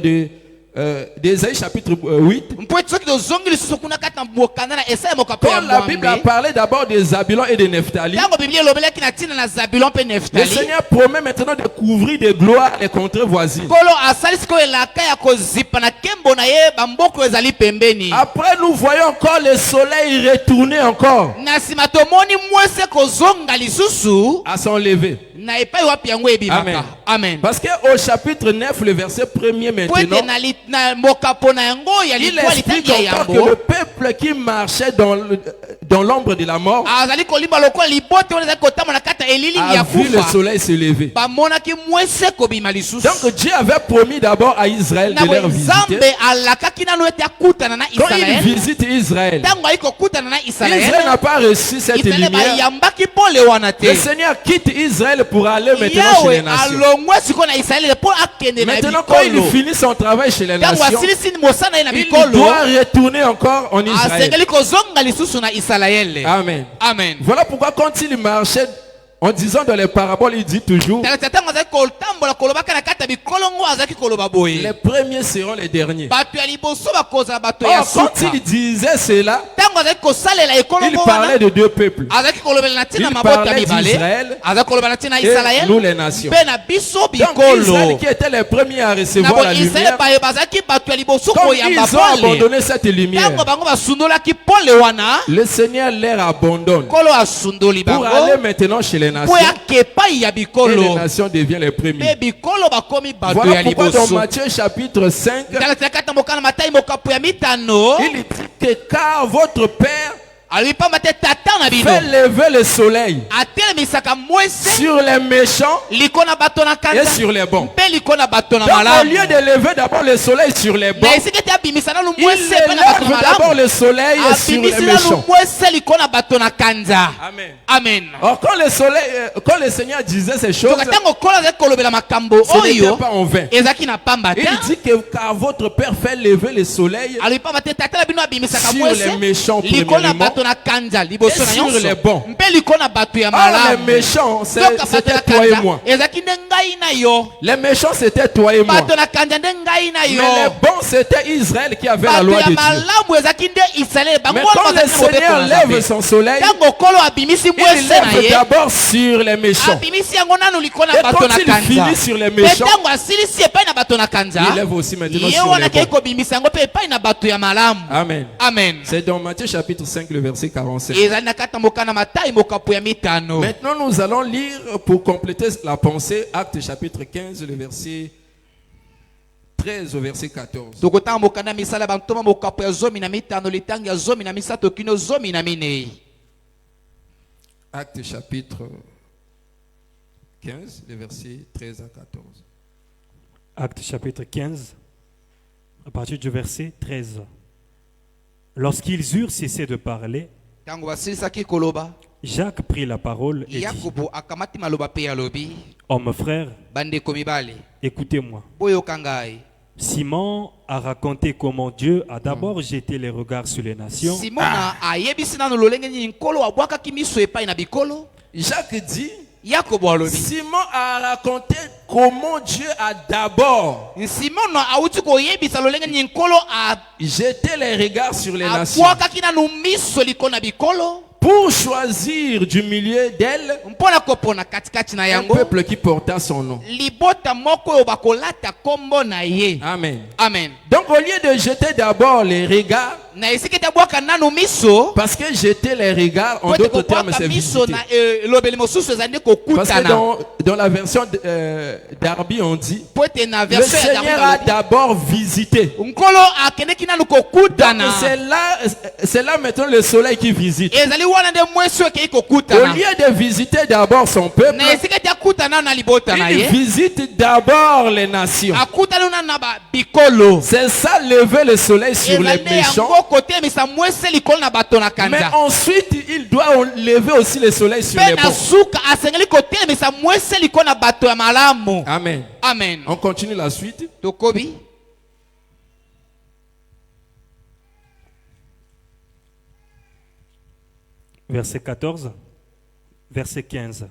d'Ésaïe chapitre 8, mpo ete soki tozongi lisusu kuna kati na mokanda na Esaya mokapo ya quand la Bible a mwambe parlé d'abord des Zabulon et de Nephtali, ntango biblia elobelaki na ntina na Zabulon mpe le Neftali, Seigneur promet maintenant de couvrir de gloire les contrées voisines. nkolo asali sikoyo elaka ya kozipa na nkembo na ye bamboka oyo ezali pembeni. Après nous voyons encore le soleil retourner encore Na nsima tomoni mwese kozonga lisusu à son lever. na epai wapi yango ebimaka. Amen. Parce qu'au chapitre 9, le verset 1er Po ete maintenant, na mokapo na yango ya il litwa explique litangi ya encore que le yambo peuple qui marchait dans l'ombre de la mort azali kolimba lokola libote oyo ezali kotambola na kati ya elilingi ya a vu le kufa soleil se lever. bamonaki mwese kobima lisusu. Donc Dieu avait promis d'abord à Israël de na leur boye visiter. nzambe alakaki nano ete akutana na Quand il Israele. visite Israël, Ntango ali kokutana na Israël Israele, n'a pas reçu cette Israele lumière. bayambaki pole wana te. Le Seigneur quitte Israël pour aller maintenant chez les Yawe nations. alongwe sikoyo na Israele mpo akende na Maintenant, quand il bikolo. finit son travail chez les Ntango nations, asilisi mosala ye na il bikolo doit retourner encore en Israël. asengeli kozonga lisusu na Israele. Amen. Amen. Voilà pourquoi quand il marchait en disant dans les paraboles, il dit toujours, Tala ntango azali kotambola kolobaka na kati ya bikolo ngo azalaki koloba boye les premiers seront les derniers. bato ya liboso bakozala bato ya Or, quand suka. il disait cela, Ntango azali kosalela ekolo il ngo parlait wana de deux peuples. azalaki kolobela na ntina Il mabota parlait mibale d'Israël azali koloba na ntina et Israele nous les nations. mpe na biso Donc bikolo. Israël qui était les premiers à Na recevoir bo la Israele lumière, baye bazalaki bato ya liboso comme koyamba ils ont pole. abandonné cette lumière, Ntango bango basundolaki pole wana le Seigneur leur abandonne nkolo asundoli pour bango aller maintenant chez les mpo nations. yake epai ya Et les bikolo nations deviennent les mpe premiers. bikolo bakomi bato Voilà ya pourquoi dans liboso. Matthieu chapitre 5, Tala kati na mokana Matayi mokapo ya mitano il dit que car votre Père alobi pamba te tata na bino fait lever le soleil atelemisaka mwese sur les méchants liko na bato na et kanda sur les bons. mpe liko na bato na Donc au malamu. lieu de lever d'abord le soleil sur les bons, Na esika ete abimisa nanu il mwese mpe na bato na lève d'abord malamu le soleil sur les abimisi nanu méchants. mwese liko na bato na kanza. Amen. Amen. Or quand le Seigneur disait ces choses, toka ntango nkolo azali kolobela makambo ce n'était oyo pas en vain. ezalaki na pamba te. Il dit que car votre Père fait lever le soleil alobi pamba te tata na bino abimisaka sur les mwese méchants liko na premièrement bato na kanza et liboso na sur les nyonso bons. mpe liko na bato ya Or les malamu. méchants, Toka bato c'était na toi et kanza moi. ezalaki nde ngai na yo. Les méchants, c'était toi et moi. Bato na kanza nde ngai na Mais les yo. bons, c'était Israël qui avait la Bato loi ya de Dieu. malamu ezalaki nde Israele bango Mais wana quand le bazalaki na mobeko Seigneur na lève Nzambe. son soleil, Ntango nkolo abimisi il mwese na lève ye d'abord sur les méchants. abimisi yango nanu liko na Et bato quand na il kanza finit sur les mpe méchants, ntango asilisi epai na bato na kanza il lève aussi maintenant ye sur wana les akei bons. kobimisa yango mpe epai na bato ya malamu. Amen. Amen. C'est dans Matthieu chapitre 5, le verset 45. ezali na kati na mokana Matayi mokapo ya mitano. Maintenant, nous allons lire pour compléter la pensée Actes chapitre 15, le verset 13 au verset 14. tokotanga mokanda misala ya bantoma mokapo ya zomi na mitano litangi ya zomi na misato kino zomi na minei. Actes chapitre 15, le verset 13 à 14. Actes chapitre 15, à partir du verset 13. Lorsqu'ils eurent cessé de parler, ntango basilisaki koloba Jacques prit la parole et dit, yakobo akamati maloba mpe alobi Hommes frères, bandeko mibale écoutez-moi. boyoka ngai. Simon a raconté comment Dieu a d'abord jeté les regards sur les nations simona ayebisi nanu lolenge nini nkolo abwakaki miso epai na bikolo. Jacques dit, yakobo alobi Simon a raconté comment Dieu a d'abord simona awuti koyebisa lolenge nini nkolo jeté les regards sur les nations abwakaki nanu miso liko na bikolo pour choisir du milieu d'elles mpo na kopona katikati na un yango peuple qui porta son nom. libota moko oyo bakolata kombo na ye. Amen. Amen. Donc au lieu de jeter d'abord les regards, na esika ete abwaka nanu miso parce que jeter les regards, en po ete d'autres termes, kobwaka c'est miso visiter. na elobeli mosusu ezali nde Parce que kokutana. dans dans la version d'Arbi, on dit po ete na le version ya Seigneur a d'abord visité. nkolo akendeki nanu kokutana Donc, c'est là maintenant le soleil qui visite. ezali wana nde mwesi okei Au kokutana lieu de visiter d'abord son peuple, na esika ete akutana na libota na il ye visite d'abord les nations. akutana na bikolo C'est ça, lever le soleil sur les ezali nde méchants. yango kotemisa mwesi likolo na bato na Mais kanda ensuite, il doit lever aussi le soleil sur les mpe na bons. suka asengeli kotelemisa mwesi likolo na bato ya malamu Amen. amen On continue la suite. tokobi Verset 14, verset 15.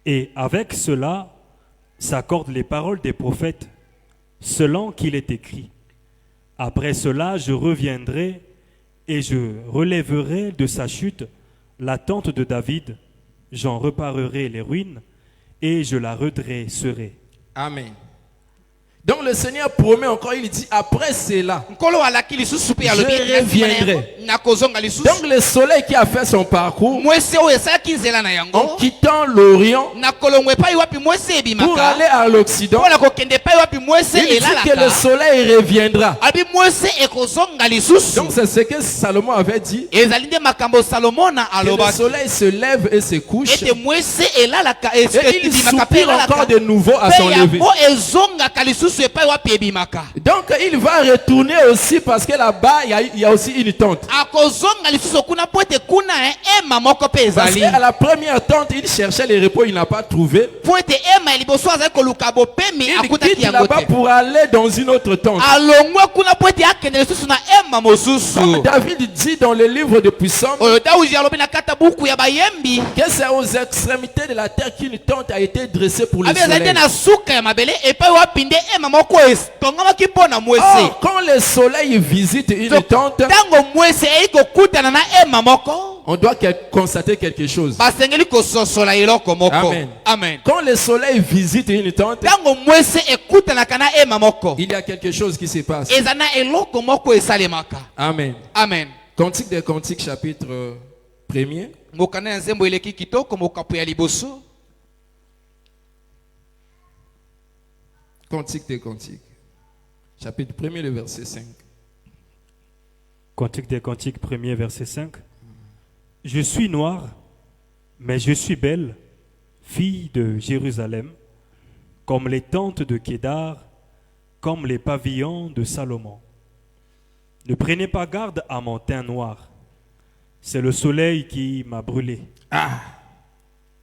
Et avec cela s'accordent les paroles des prophètes, selon qu'il est écrit. Après cela, je reviendrai et je relèverai de sa chute la tente de David, j'en reparerai les ruines et je la redresserai. Amen. Donc le Seigneur promet encore, il dit après cela. nkolo alaki lisusu mpe alobi Je reviendrai. nakozonga lisusu Donc le soleil qui a fait son parcours mwesi oyo esalaki nzela na en yango quittant l'Orient na kolongo epai wapi mwesi pour ebimaka aller à l'Occident, mpona kokende epai wapi mwesi il dit que le elalaka soleil reviendra. abi mwesi ekozonga lisusu Donc c'est ce que Salomon avait dit. ezali nde makambo salomo na Que le alobaki soleil se lève et se couche. ete mwesi elalaka Et il ebimaka mpe soupire encore elalaka de nouveau à son mpe lever. yango ezongaka lisusu epai wapi ebimaka Donc il va retourner aussi parce que là-bas il y a aussi une tente. akozonga lisusu kuna po ete kuna ema moko mpe Parce ezali qu'à la première tente, il cherchait le repos, il n'a pas trouvé. po ete ema ya liboso azali koluka bopemi Il akutaki quitte yango là-bas te pour aller dans une autre tente. alongwe kuna po ete akende lisusu na ema mosusu Comme David dit dans le livre de Psaumes, oyo dawudi alobi na kata buku ya bayembi que c'est aux extrémités de la terre qu'une tente a été dressée pour le abi ezali soleil. te na suka ya mabele epai wapi nde ema moko etongamaki mpo na mwesi Or, quand le soleil visite une tente, ntango mwesi eyi kokutana na ema moko on doit constater quelque chose. basengeli kososola eloko moko Amen. amen Quand le soleil visite une tente, ntango mwesi ekutanaka na ema moko il y a quelque chose qui se passe. eza na eloko moko esalemaka Amen. amen Cantique des Cantiques, chapitre 1er. mokanda ya nzembo eleki kitoko mokapo ya liboso Cantique des Cantiques, chapitre 1er, le verset 5. Cantique des Cantiques, 1er, verset 5. Je suis noire, mais je suis belle, fille de Jérusalem, comme les tentes de Kédar, comme les pavillons de Salomon. Ne prenez pas garde à mon teint noir. C'est le soleil qui m'a brûlé.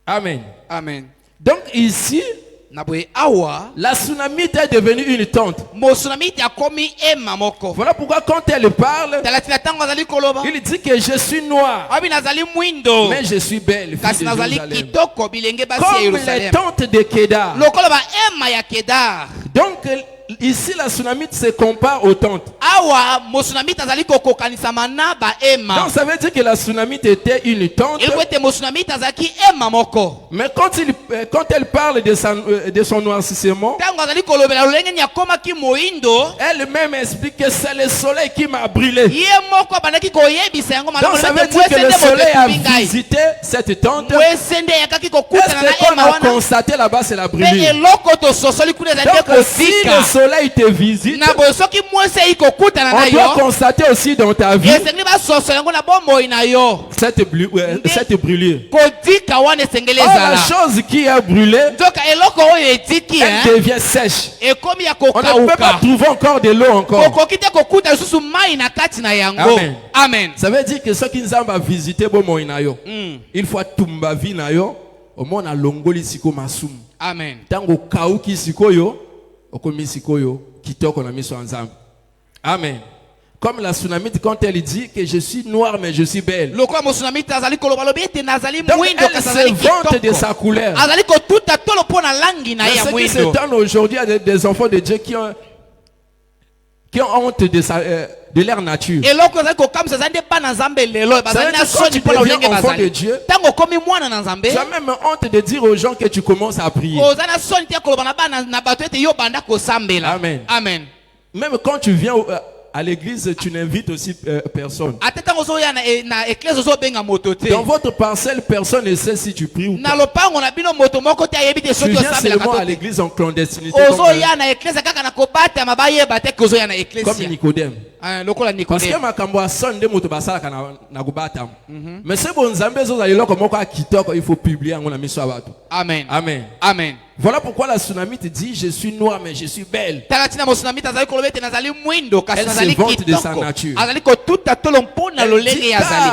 Amen. amen Donc ici, na boye awa la tsunamite est devenue une tente. mosunamite akomi ema moko Voilà pourquoi quand elle parle, talati na ntango azali koloba il dit que je suis noir, abi nazali mwindo mais je suis belle, fille kasi de nazali Jérusalem. kitoko bilenge basi ya Comme les yerusalem tentes de Kédar. lokola ba ema ya kedar Donc ici, la tsunamite se compare aux tentes. awa mosunamite azali kokokanisama na ba ema Donc ça veut dire que la tsunamite était une tente. eloko ete mosunamite azalaki ema moko Mais quand elle parle de son noircissement, ntango azali kolobela lolenge nini akomaki moyindo elle-même explique que c'est le soleil qui m'a brûlé. ye moko abandaki koyebisa yango Donc malamu ça veut ete dire que le mwese nde soleil a moto etubi visité cette tente. mwese nde eyakaki Est-ce kokutana na que qu'on ema a wana constaté là-bas, c'est la mpe brûlure. eloko tososoli kuna ezali te Donc si le kosika soleil te visite, na boye soki mwese eyi kokutana na on doit yo constater aussi dans ta vie esengeli basosola yango na bomoi na yo cette brûlure. kodika wana esengeli Or, la ezala chose qui est brûlée, nzoka eloko oyo etiki elle devient sèche. ekomi ya On ne peut pas kokauka trouver encore de l'eau encore. kokoki te kokuta lisusu mai na kati na yango Amen. amen Ça veut dire que ceux qui nous ont visité bomoi na yo, Mm. il faut tumba vie na yo, au moins na longoli siko masumu. amen Tango kauki sikoyo, okomi sikoyo, kitoko na miso nzambe. Amen. Comme la tsunamite quand elle dit que je suis noire mais je suis belle. lokola mosunamite azali koloba lobi ete nazali Donc mwindo elle kasi se azali vante de kitoko sa couleur. azali kotuta tolo mpo na langi na Mais ye ya ce qui mwindo s'étonne aujourd'hui, il y a des enfants de Dieu qui ont honte de leur nature. eloko ezali kokamwisa ezali nde bana nzambe lelo bazali na Ça veut dire quand soni tu mpo na deviens lolenge enfant de bazali Dieu, ntango okomi mwana na nzambe tu as même honte de dire aux gens que tu commences à prier. oza na soni te koloba na bana na bato ete yo banda kosambela Amen. amen Même quand tu viens À l'église, tu n'invites aussi personne. ate ntango ozoya na eklese ozobenga moto te. Dans votre parcelle, personne ne sait si tu pries ou na pas. lopango na bino moto moko te ayebi te Tu soki viens osambelaka seulement to à te. l'église en clandestinité. Comme, ozoya na eklese kaka na kobatama bayeba te ke ozoya na comme eklesia. Nicodème. Lokola Parce que Nikodeme. makambo ya sonde moto basalaka na kobatama. Mais c'est bon nzambe ezozala eloko moko ya kitoko, il faut publier yango na miso ya bato. Amen. Amen. Amen. Voilà pourquoi la Sunamite dit je suis noire mais je suis belle. tala tina mosunamite azali koloba ete nazali mwindo kasi Elle nazali se vante de sa kitoko. nature. azali kotuta tolo mpona Elle lolenge dit, azali.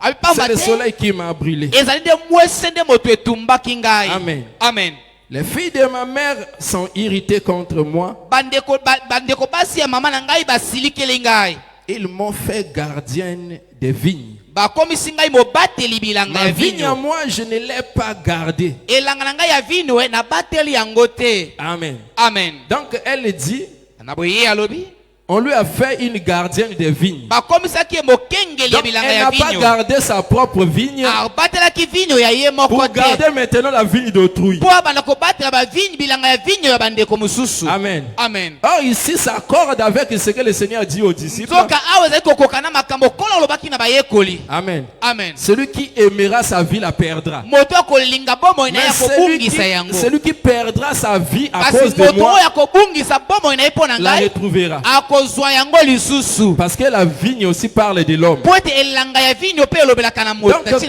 c'est abipamba le te soleil qui m'a brûlé. ezali nde mwese nde moto etumbaki ngai. Amen. Amen. Les filles de ma mère sont irritées contre moi. bandeko basi ya mama na ngai basilikeli ngai. Ils m'ont fait gardienne des vignes. bakomisi ngai mobateli bilanga Ma ya vigne à vino. moi, je ne l'ai pas gardée. elanga na ngai ya vino nabateli yango te. Amen. Amen. Donc elle dit, na boye alobi on lui a fait une gardienne des vignes. bakomisaki ye mokengeli ya Donc bilanga elle ya n'a pas vino. gardé sa propre vigne abatelaki vino ya ye moko pour te. garder maintenant la vigne d'autrui. po abanda kobatela bilanga ya vino ya bandeko mosusu. Amen. Amen. Or ici, ça accorde avec ce que le Seigneur dit aux disciples. nzoka awa ezali kokoka na makambo kola olobaki na bayekoli. Amen. Amen. Celui qui aimera sa vie la perdra. moto akolinga bomoi na Mais ya kobungisa yango. celui qui perdra sa vie à kasi cause de moto moi oyo akobungisa bomoi na ye mpo na la ngai retrouvera. akozwa yango lisusu. Parce que la vigne aussi parle de l'homme. po ete elanga ya vino mpe elobelaka na moto. Donc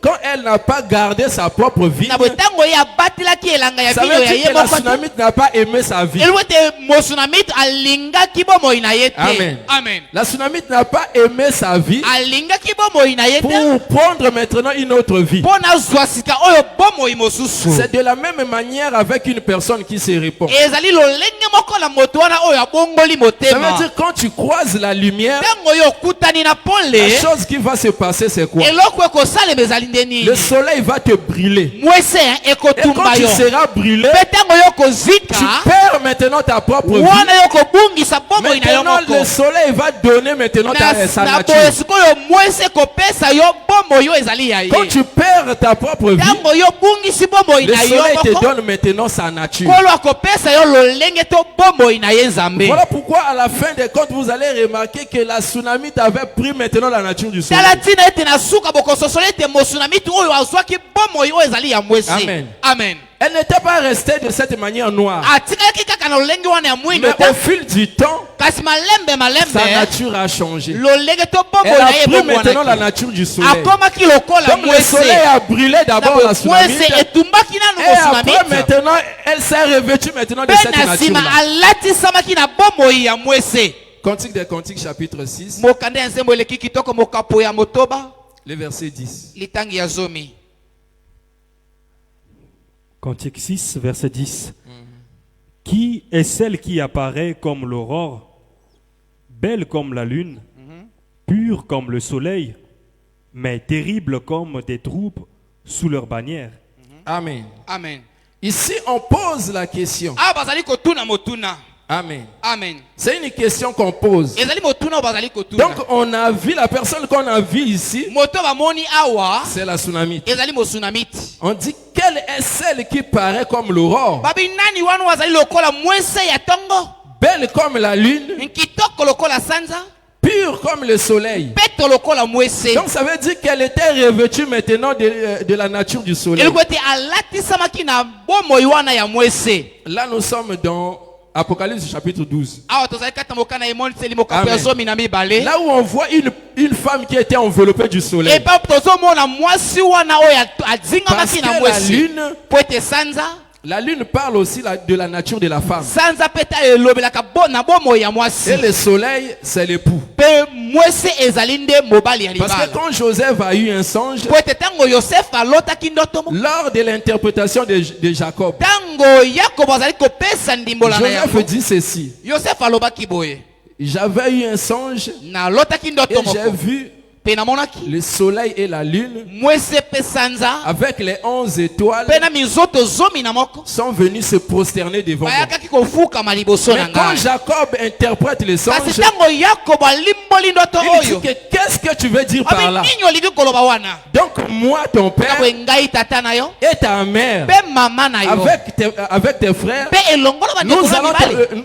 quand elle n'a pas gardé sa propre vigne, na botango ye abatelaki elanga ya ça veut vino ya dire ye que la moko te. Sunamite n'a pas aimé sa vie. elobi ete mosunamite alingaki bomoi na ye te. Amen. Amen. La Sunamite n'a pas aimé sa vie alingaki bomoi na ye te pour prendre maintenant une autre vie. mpo nazwa sika oyo bomoi mosusu. C'est de la même manière avec une personne qui se répond. ezali lolenge moko na moto wana oyo abongoli Ça veut motema. dire quand tu croises la lumière, ntango oyo okutani na la pole chose qui va se passer c'est quoi? eloko ekosalema ezali nde nini? Le soleil va te brûler. mwese Et quand ekotumba tu yo seras brûlé, mpe ntango yo tu kozika perds maintenant ta propre vie. wana yo kobungisa bomoi na yo Maintenant, moko. le soleil va donner maintenant sa na nature. boye sikoyo mwese ekopesa yo bomoi oyo ezali ya Quand ye. tu perds ta propre vie, ntango yo obungisi bomoi le na yo soleil te moko donne maintenant sa nature. kolo akopesa yo lolenge to bomoi na ye nzambe. Voilà pourquoi à la fin des comptes, vous allez remarquer que la Sunamite avait pris maintenant la nature du soleil. tala ntina ete na suka bokososola ete mosunamite oyo azwaki bomoi oyo ezali ya mwese. Amen. Amen. Elle n'était pas restée de cette manière noire. atikaki kaka na lolenge wana ya mwindo Mais te au fil du temps, kasi malembe sa nature a changé. lolenge to bomoi Elle na a ye pris maintenant la ebongwanaki nature du soleil. akomaki lokola Donc le mwese. soleil a brûlé d'abord la mwese Sunamite. etumbaki nanu Et après mosunamite maintenant, elle s'est revêtue maintenant de mpe cette na nsima nature-là. alatisamaki na bomoi ya mwese. Cantique des Cantiques chapitre 6, mokanda ya nzembo eleki kitoko mokapo ya motoba le verset 10. litangi ya zomi. Cantique 6, verset 10. Qui est celle qui apparaît comme l'aurore, belle comme la lune, pure comme le soleil, mais terrible comme des troupes sous leur bannière? Amen. Amen. Ici, on pose la question. awa bazali kotuna motuna. Amen. Amen. C'est une question qu'on pose. ezali motuna oyo bazali kotuna. Donc, on a vu la personne qu'on a vue ici, moto bamoni awa c'est la Sunamite. ezali mosunamite. On dit quelle est celle qui paraît comme l'aurore, babi nani wana oyo azali lokola mwese ya tongo belle comme la lune, nkitoko lokola sanza pure comme le soleil. peto lokola mwese. Donc, ça veut dire qu'elle était revêtue maintenant de la nature du soleil. eloko ete alatisamaki na bomoi wana ya mwese. Là, nous sommes dans Apocalypse chapitre 12. awa tozali kata mokana emoniseli mokapo ya Amen. zomi na mibale. Là où on voit une femme qui était enveloppée du soleil. epa tozomona mwasi wana oyo Parce azingamaki que na la mwesi lune, po ete sanza la lune parle aussi de la nature de la femme. sanza mpe ta elobelaka na bomoi ya mwasi Et le soleil, c'est l'époux. mpe mwesi ezali nde mobali ya Parce que libala. quand Joseph a eu un songe, po ete ntango yosefe alotaki ndoto moko lors de l'interprétation de Jacob, ntango yakobo azali kopesa ndimbola na yango Joseph dit ceci: yosefe alobaki boye j'avais eu un songe nalotaki et ndoto j'ai moko vu mpe namonaki le soleil et la lune mwesi mpe sanza avec les 11 étoiles mpe na minzoto zomi na moko sont venus se prosterner devant moi. bayakaki kofukama liboso na Mais quand ngai. Jacob interprète le songe, kasi ntango yakobo alimboli ndoto il dit oyo que qu'est-ce que tu veux dire par abi là? nini olingi koloba wana? Donc moi, ton père boye ngai tata na yo et ta mère, mpe mama na yo avec tes frères, mpe elongolo nous bandeko na allons mibale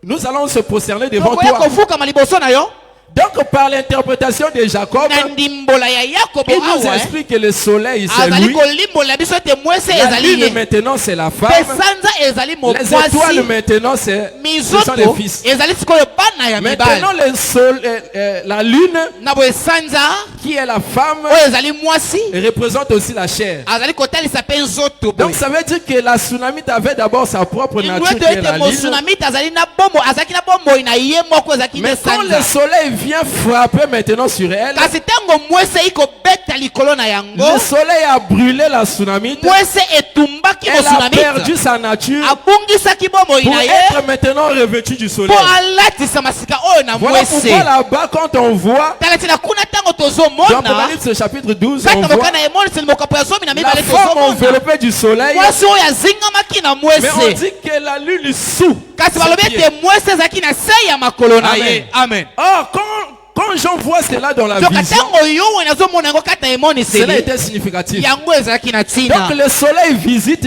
nous allons se prosterner devant tokoya toi. kofukama liboso na yo Donc par l'interprétation de Jacob, na ndimbola ya yakobo il nous awa explique que le soleil c'est azali lui, kolimbola biso ete mwese la ezali lune ye maintenant c'est la mpe femme, sanza ezali les étoiles mokwasi maintenant ce sont les mizoto fils. ezali sikoyo bana ya Maintenant mibali la lune na boye sanza qui est la femme oyo ezali mwasi représente aussi la chair. azali kotalisa mpe nzoto boye Donc ça veut dire que la tsunamite avait d'abord sa propre nature indweto qui est ete la lune. mosunamite azalaki na bomoi na ye moko ezalaki nde Mais quand sanza le soleil vient frapper maintenant sur elle, kasi ntango mwese eyi kobeta likolo na yango le soleil a brûlé la tsunamite. mwese etumbaki Elle a mosunamite perdu sa nature abungisaki bomoi pour na ye être maintenant revêtue du soleil. mpo alatisa masika oyo na Voilà mwese pourquoi là-bas, quand on voit tala tina kuna ntango dans tozomona Apocalypse chapitre 12, on kaka voit mokana emoniseli mokapo ya zomi na la mibale femme tozomona enveloppée du soleil. mwasi oyo azingamaki na Mais on mwese dit que la lune sous. kasi balobi ses pieds. ete mwese ezalaki na se ya makolo na ye amen Or, quand j'en vois cela dans la soka vision, ntango yo oyo nazomona yango kati na cela emoniseli était significatif. yango ezalaki na ntina Donc le soleil visite,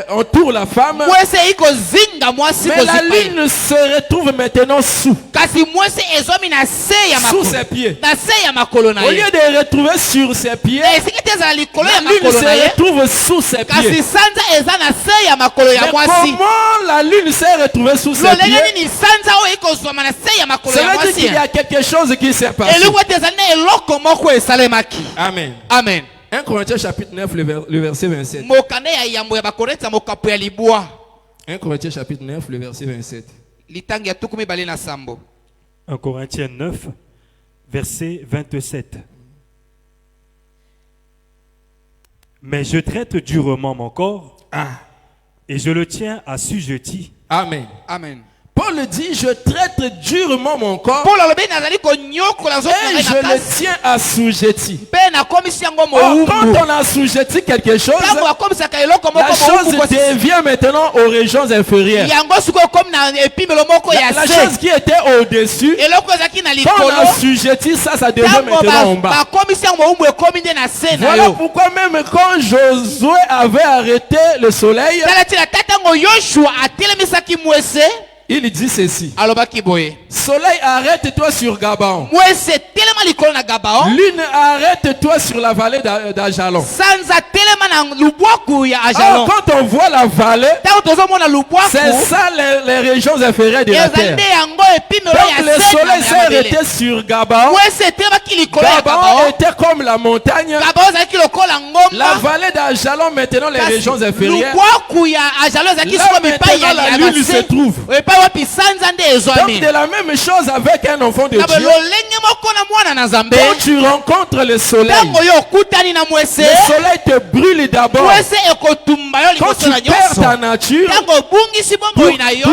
entoure la femme, mwese eyi kozinga mwasi mais la kozipa ye lune se retrouve maintenant sous kasi mwese ezomi na se ya sous makolo ses pieds. na se ya makolo na Au ye lieu de retrouver sur ses pieds, na esika te ezala likolo ya la lune makolo na se ye retrouve sous ses kasi pieds. sanza eza na se ya makolo ya Mais mwasi comment la lune s'est retrouvée sous ses lolenge pieds? nini sanza oyo ekozwama na se ya makolo Ça ya veut dire mwasi qu'il y a quelque chose qui s'est passé. elingo ete ezali na eloko moko esalemaki Amen. amen 1 Corinthiens chapitre 9, le verset 27. mokanda ya yambo ya bakorintia mokapo ya libwa 1 Corinthiens chapitre 9, le verset 27. litangi ya tuku mibale na sambo 1 Corinthiens 9, verset 27. Mais je traite durement mon corps et je le tiens assujetti. Amen. amen Paul dit, je traite durement mon corps polo alobi nazali konyokola nzoto na et ngai je na le kasi tiens assujetti. mpe nakomisi yango Or, mowumbu quand on assujettit quelque chose, ntango bakomisaka eloko la moko chose mowumbu kosi devient maintenant aux régions inférieures. yango sikoyo komi na epimelo moko La ya chose se qui était au-dessus, eloko ezalaki na quand on likolo assujettit ça, ça devient ntango maintenant en bas. bakomisi yango mowumbu ekomi nde na se na Voilà yo pourquoi même quand Josué avait arrêté le soleil, tala tina ta ntango yoshua atelemisaki mwese il dit ceci. alobaki boye Soleil, arrête-toi sur Gabaon. mwese telema likolo na gabaon Lune, arrête-toi sur la vallée d'Ajalon. sanza telema na lubwaku ya Alors, ajalon quand on voit la vallée, ntango tozomona lubwaku c'est ça les régions inférieures de la ezali terre. nde yango epimelo Donc ya le se soleil na s'est ya mabele arrêté sur Gabaon. mwese etelemaki likolo ya Gabaon gabaon était comme la montagne. gabaon ezalaki lokola La ngomba vallée d'Ajalon, maintenant les kasi régions inférieures. lubwaku ya ajalon ezalaki Là siko mipai maintenant la ya lune se base trouve. epai wapi sanza nde Donc ezwami de la même chose avec un enfant de na Dieu. lolenge moko na mwana na nzambe Quand tu rencontres le soleil, ntango yo okutani na mwese le soleil te brûle d'abord. mwese ekotumba yo Quand liboso tu na perds nyonso ta nature, ntango obungisi bomboi na yo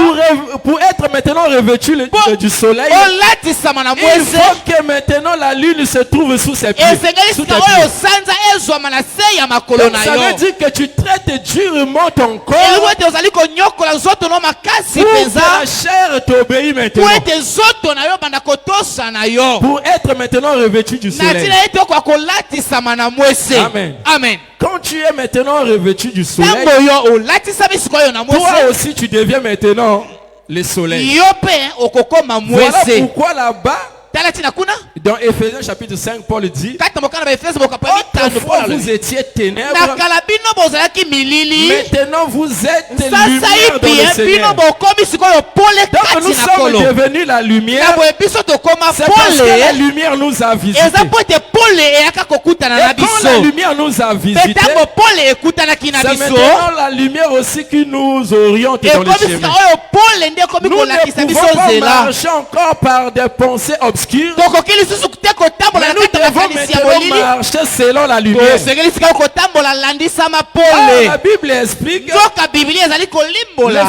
pour être maintenant revêtu du soleil, olatisama na il mwese faut que maintenant la lune se trouve sous ses pieds. esengeli Sous sika tes oyo pieds. sanza ezwama na se ya makolo Donc na ça veut yo dire que tu traites durement ton corps elingo ete ozali konyokola nzoto no makasi pour que mpenza la chair t'obéit po maintenant. ete nzoto na yo banda kotosa na yo Pour être maintenant revêtu du na soleil. ntina ete okoka kolatisama na mwese Amen. amen Quand tu es maintenant revêtu du soleil, ntango yo olatisami sikoyo na toi mwese aussi tu deviens maintenant le soleil. yo mpe okokoma Voilà mwese pourquoi là-bas, tala ntina kuna dans Éphésiens chapitre 5, Paul dit, kati na mokana baefeso mokapo ya mitano autrefois Paul vous étiez na ténèbres, kala bino bozalaki milili maintenant vous êtes sasa lumière dans le ibie bino Seigneur. bokomi sikoyo pole Donc kati nous na sommes kolo devenus la na lumière. boye biso tokoma C'est parce que la pole lumière nous a visités. eza mpo ete pole eyaka kokutana na Et quand la biso lumière nous a mpe visités, ntango pole ekutanaki na c'est biso maintenant la lumière aussi qui nous oriente dans le ekomi sika chemin. oyo pole nde ekomi Nous kolakisa ne biso pouvons pas nzela marcher encore par des pensées obscures. tokoki lisusu te kotambola Mais na nous kati ya devons makanisi ya maintenant molili marcher selon la lumière. tosengeli sika oyo kotambola landisama Ah, pole la Bible explique nzoka biblia ezali kolimbola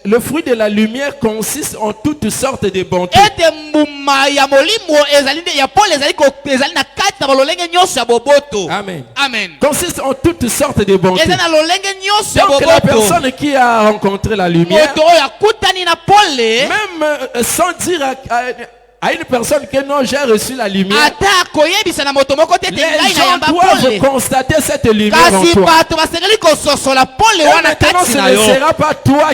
le fruit de la lumière consiste en toutes sortes de bontés. ete mbuma ya molimo ezali nde ya pole ezali na kati na balolenge nyonso ya boboto Amen. amen Consiste en toutes sortes de bontés. eza na lolenge nyonso ya Donc la boboto personne qui a rencontré la lumière, moto oyo akutani na pole même sans dire à une personne que non, j'ai reçu la lumière, ata akoyebisa na moto moko te ete les ngai gens nayamba doivent pole constater cette lumière en kasi toi. bato basengeli kososola pole Et wana maintenant, kati ce na ne yo sera pas toi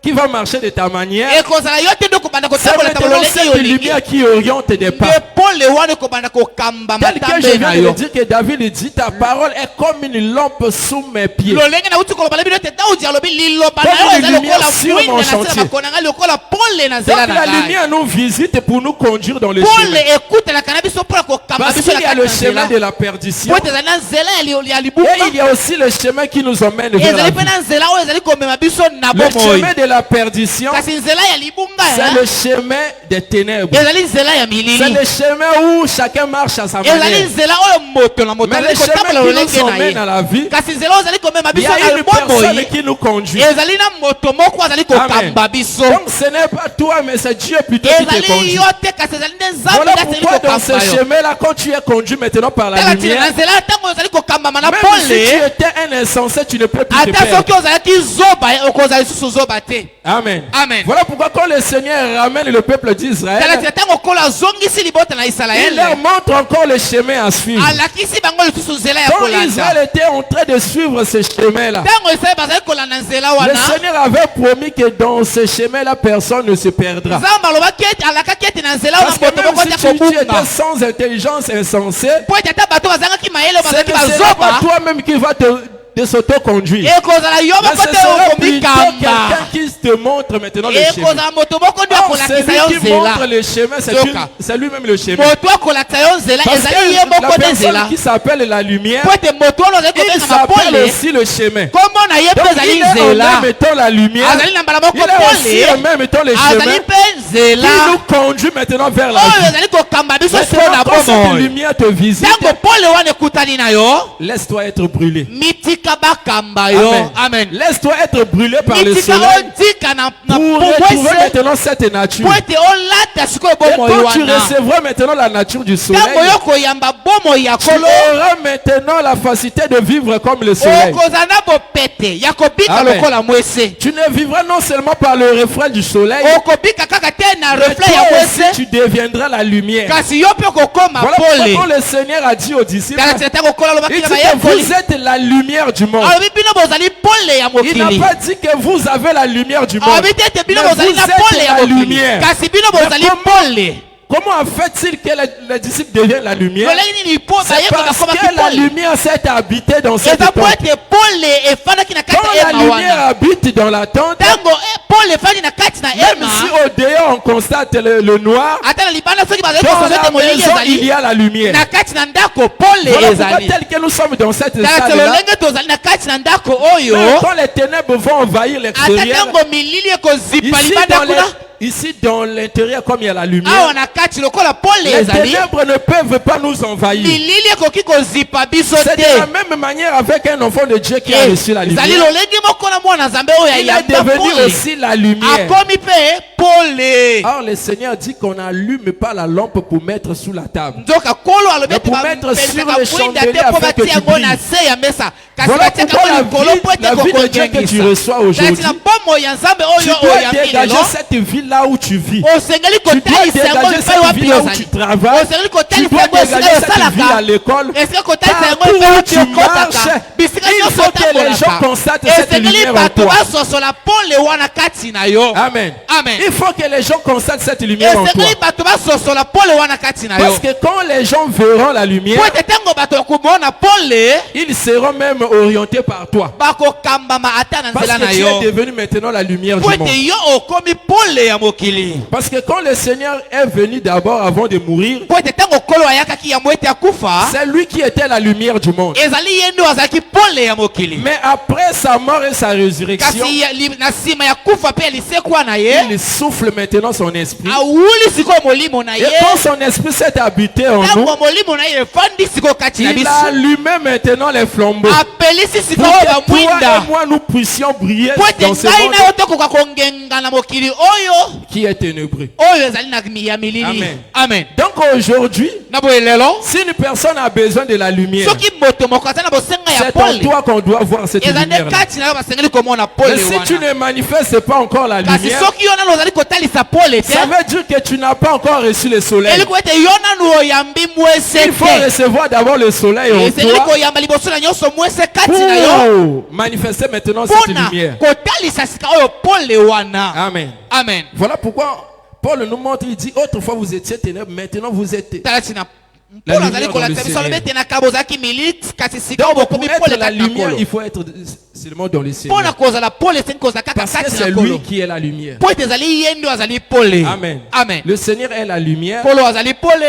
qui va marcher de ta manière. ekozala yo te nde okobanda C'est kotambola maintenant tambola cette lolenge yo lumière qui oriente tes pas. nde pole wana ekobanda kokamba Tel que je matambe na viens de yo le dire que David dit, ta parole est comme une lampe sous mes pieds. lolenge nauti koloba na bino te daudi alobi liloba na Comme yo une eza lumière lokola sur mwinda mon na se chantier. na makona ngai lokola pole na Donc nzela na la ngai lumière nous visite pour nous conduire dans le pole chemin. ekutelaka na biso mpona kokamba Parce biso qu'il na y a kati le na chemin nzela de la perdition. po ete ezali na nzela ya Et libunga il y a aussi le chemin qui nous emmène vers ezali la mpe vie. na nzela oyo ezali komema biso na Le bomoi chemin de la perdition, kasi nzela ya libunga c'est le chemin des ténèbres. ezali nzela ya C'est milili le chemin où chacun marche à sa ezali manière. nzela oyo moto na moto Mais le azali kotambola chemin qui lolenge nous na emmène à ye la vie, kasi nzela oyo ezali komema il y biso a na une personne bomoi qui nous conduit. ezali na moto moko azali kokamba biso Donc ce n'est pas toi, mais c'est Dieu plutôt qui te ezali conduit. yo te kasi ezali nde nzambe Voilà nde asili pourquoi dans ce kokamba yo chemin-là, quand tu es conduit maintenant par la tala tina na lumière, nzela ntango ozali kokambama na même si tu pole étais un insensé, tu ne peux plus te ata perdre. soki ozalaki zoba okozala lisusu zoba te Amen. Amen. Voilà pourquoi quand le Seigneur ramène le peuple tala d'Israël, tina ntango kolo azongisi libota na il isalaele leur montre encore le chemin à suivre. alakisi bango lisusu nzela ya Quand kolanda Israël était en train de suivre ce chemin-là, ntango israele bazali kolanda nzela le wana Seigneur avait promis que dans ce chemin-là, personne ne se perdra. nzambe alobaki ete alakaki ete na nzela wana Parce que moto même moko si te tu kobunga étais sans intelligence insensée, po ete ata bato bazalaki mayele ce bazalaki ne sera pas bazoba toi-même qui va te s'auto-conduire. ekozala yo Mais moko ce te sera plutôt okomikamba quelqu'un qui te montre maintenant le chemin. ekozala moto moko nde Or, akolakisa celui yo qui nzela montre le chemin, Zoka. c'est lui-même le chemin. moto akolakisa yo nzela Parce ezali ye que moko la nde personne nzela qui s'appelle la lumière, po ete moto wana ozali il kobenga s'appelle mapole aussi le chemin. kombo na ye mpe Donc ezali il est en nzela même temps la lumière, azali na mbala moko il est aussi en pole même temps le azali chemin mpe qui nzela nous conduit maintenant vers la oyo vie. ezali kokamba biso Maintenant, mpona quand cette bomoi lumière te visite, ntango pole wana ekutani na yo laisse-toi être brûlé. mitika bakamba yo amen Laisse-toi être brûlé par le mitika soleil otika na pour retrouver pubwese maintenant cette nature. po ete olata sikoyo Et bomoi quand tu wana recevras maintenant la nature du soleil, ntango yo koyamba bomoi ya tu kolo auras maintenant la facilité de vivre comme le soleil. okozala na bopete ya kobika Amen. lokola mwese Tu ne vivras non seulement par le reflet du soleil, okobika kaka te na mais reflet ya toi aussi mwese tu deviendras la lumière. kasi yo mpe okokoma Voilà pourquoi pole le Seigneur a dit aux disciples, kala tina ntango kola il alobaki dit na que bayekoli vous êtes la lumière du monde. alobi bino bozali pole ya Il n'a mokili pas dit que vous avez la lumière du monde. alobi te ete bino Mais bozali vous na êtes pole ya la mokili lumière. kasi bino bozali pole Comment en fait-il que les disciples deviennent la lumière? lolenge nini po C'est bayekoli parce bakomaki que la pole lumière s'est habitée dans cette eza po tente. ete pole efandaki na kati Quand ya la ema lumière wana habite dans la tente, ntango pole efandi na kati na même ema si au dehors on constate le noir, ata na libanda soki bazali dans kososo ete la molili maison il y ezali a la lumière. na kati na ndako pole Voilà pourquoi ezali tel que nous sommes dans cette tala te salle-là, lolenge tozali na kati na ndako oyo même quand les ténèbres vont envahir ata l'extérieur, ntango milili ekozipa ici libanda kuna ici dans l'intérieur comme il y a la lumière, awa na kati lokola pole les ezali ténèbres ne peuvent pas nous envahir. milili ekoki kozipa biso C'est de te la même manière avec un enfant de Dieu qui a reçu la ezali lumière. lolenge moko na mwana nzambe oyo Il est ayamba devenu pole aussi la lumière. akomi mpe pole Or, le Seigneur dit qu'on n'allume pas la lampe pour mettre sous la table. nzoka kolo alobi Mais ete pour mettre sur bapelisa le bakwinda chandelier te mpo afin que batia tu yango na brilles. se ya mesa kasi Voilà batiaka pourquoi yango likolo mpo ete la vie de Dieu que tu reçois aujourd'hui, tina bomoi ya nzambe tu oyo dois oyambi dégager lelo cette vie là où tu vis. osengeli Tu dois kotalisa yango dégager epai cette wapi vie là où tu ozali travailles. osengeli Tu kotalisa dois yango esika dégager cette vie à osalaka l'école. esika kotalisa yango Partout epai où wapi tu okotaka marches, bisika il nyonso faut que les gens otambolaka constatent cette esengeli lumière en bato toi. basosola pole wana kati na yo Amen. amen Il faut que les gens constatent cette lumière en toi. esengeli bato basosola pole wana kati na yo Parce que quand les gens verront la lumière, po ete ntango bato bakomona pole ils seront même orientés par toi. bakokambama ata na Parce nzela que na tu yo es devenu maintenant la lumière po du monde. ete yo okomi pole ya mokili Parce que quand le Seigneur est venu d'abord avant de mourir, po ete ntango kolo ayakaki yango ete akufa c'est lui qui était la lumière du monde. ezali ye nde azalaki pole ya mokili Mais après sa mort et sa résurrection, kasi na nsima ya kufa mpe ya lisekwa na ye il souffle maintenant son esprit. awuli sikoyo molimo na Et ye quand son esprit s'est habité en nous, ntango molimo na ye efandi sikoyo kati na il biso a allumé maintenant les flambeaux. apelisi Pour sikoyo que toi bamwinda et moi nous puissions briller po ete dans ce ngai monde. na yo tokoka kongenga na mokili oyo qui est ténébreux. oyo ezali na ya milili. Amen. Amen. Donc aujourd'hui, Na boye lelo si une personne a besoin de la lumière, soki moto moko aza na bosenga ya c'est en pole toi qu'on doit voir cette ezali lumière. kati na yo basengeli komona pole Mais si tu wana. ne manifestes pas encore la Kasi lumière, soki yo nano ozali kotalisa pole te ça veut dire que tu n'as pas encore reçu le soleil. eliko ete yo nano oyambi mwese Il faut te recevoir d'abord le soleil en esengeli toi koyamba liboso na nyonso mwese kati na yo pour manifester maintenant cette mpona lumière. kotalisa sika oyo pole wana. Amen. Amen. Voilà pourquoi Paul nous montre, il dit, autrefois vous étiez ténèbres, maintenant vous êtes... tala tina La mpona lumière azali dans kolakisa le biso Seigneur. alobi ete na kaba ozalaki milite kasi sika oyo Donc pour bokomi être pole la kati na lumière, kolo il faut être seulement dans le Seigneur. mpona kozala pole esengi kozala kaka Parce que kati c'est na lui kolo qui est la lumière. po ete ezali ye nde azali pole. Amen. Amen. Le Seigneur est la lumière. kolo azali pole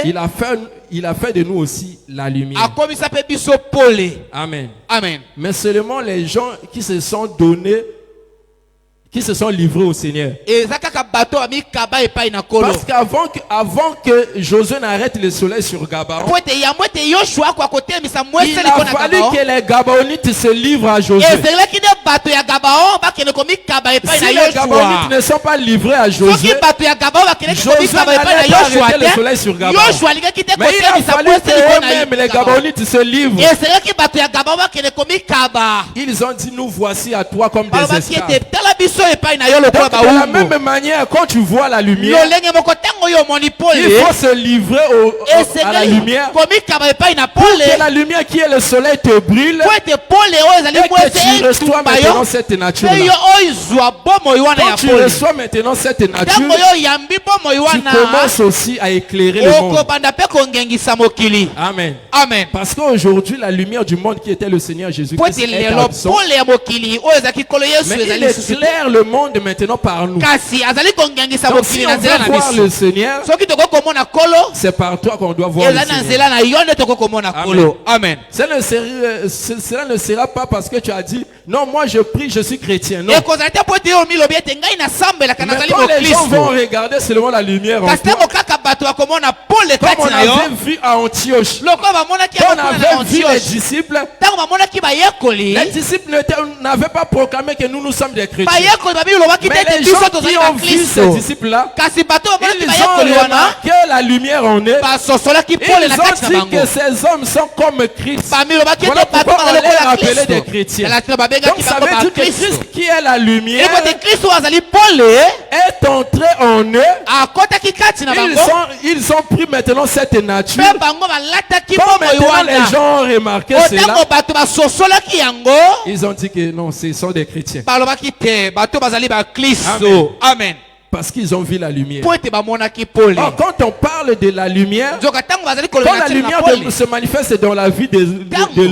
Il a fait de nous aussi la lumière. akomisa mpe biso pole. Amen. Amen. Mais seulement les gens qui se sont donnés, qui se sont livrés au Seigneur. eza kaka bato amikaba epai na kolo Parce qu'avant que Josué n'arrête le soleil sur Gabaon, po ete yambo ete yoshua ako akotelemisa il mwese a liko na fallu gabaon que les Gabaonites se livrent à Josué. ezelaki nde bato ya gabaon bakende komikaba epai Si na les yoshua Gabaonites ne sont pas livrés à soki Josué, bato ya gabaon bakendeki Josué komikaba epai na n'allait pas yoshua arrêter le soleil sur te Gabaon. yoshua alingaki te mais il a kotelemisa fallu mwese liko qu'eux-mêmes, les na gabaon Gabaonites, se livrent. ezelaki bato ya gabaon bakende komikaba Ils ont dit, nous voici à toi comme des balobaki esclaves. ete tala biso epai na yo lokola Donc, de la baumbu même manière, quand tu vois la lumière, lolenge moko ntango yo omoni pole il faut se livrer à la lumière. komikaba epai na Que pole la lumière qui est le soleil te brûle po ete pole oyo ezali et que mwese tu reçois etumba maintenant yo cette mpe nature-là. yo oyo zwa bomoi wana ya Quand tu pole reçois maintenant cette ntango nature, yo oyambi bomoi tu wana commences aussi à éclairer le monde. okobanda mpe kongengisa mokili. Amen. Amen. Parce qu'aujourd'hui, la lumière du monde qui était le Seigneur po Jésus-Christ ete est lelo absent. pole ya mokili oyo ezalaki kolo yesu Mais il ezali lisusu te. éclaire le monde maintenant par nous. kasi azali kongengisa Donc mokili si na on nzela veut na voir biso le Seigneur, soki tokoki komona kolo c'est par toi qu'on doit voir le ezali na Seigneur. nzela na yo nde tokoki komona Amen. kolo. Amen. Cela ne sera pas parce que tu as dit, non, moi je prie, je suis chrétien. Non. ekozala te po ete yo milobi ete ngai nasambelaka Mais nazali quand les gens vont moklisto regarder seulement la lumière en kasi toi, ntango kaka bato bakomona pole comme on kati na yo avait vu à Antioche, lokola bamonaki quand yango on kuna na avait vu les antioche disciples, ntango bamonaki bayekoli les disciples n'avaient pas proclamé que nous sommes des chrétiens. bayekoli babi lobaki te Mais ete les biso gens tozali qui ont vu ces baklisto disciples-là, kasi bato bamonaki ils bayekoli ont wana remarqué la lumière en eux. basosolaki Ils pole na ont kati na dit bango que ces hommes sont comme Christ. bami lobaki Voilà ete bato pourquoi on bazali les lokola appelait des kristo chrétiens. yalatina Donc babengaki ça bango veut dire que bakristo Christ qui est la lumière eko ete kristo oyo azali pole est entré en eux. akɔtaki kati na bango Ils ont pris maintenant cette nature. mpe bango balataki Comme bomoi maintenant les wana gens ont remarqué otango cela, bato basosolaki yango ils ont dit que non, ce sont des chrétiens. balobaki te bato bazali Amen. baklisto. Amen. Parce qu'ils ont vu la lumière. po ete bamonaki pole Or, quand on parle de la lumière, nzoka ntango bazali quand kolobela la ntina na lumière pole se manifeste dans la vie de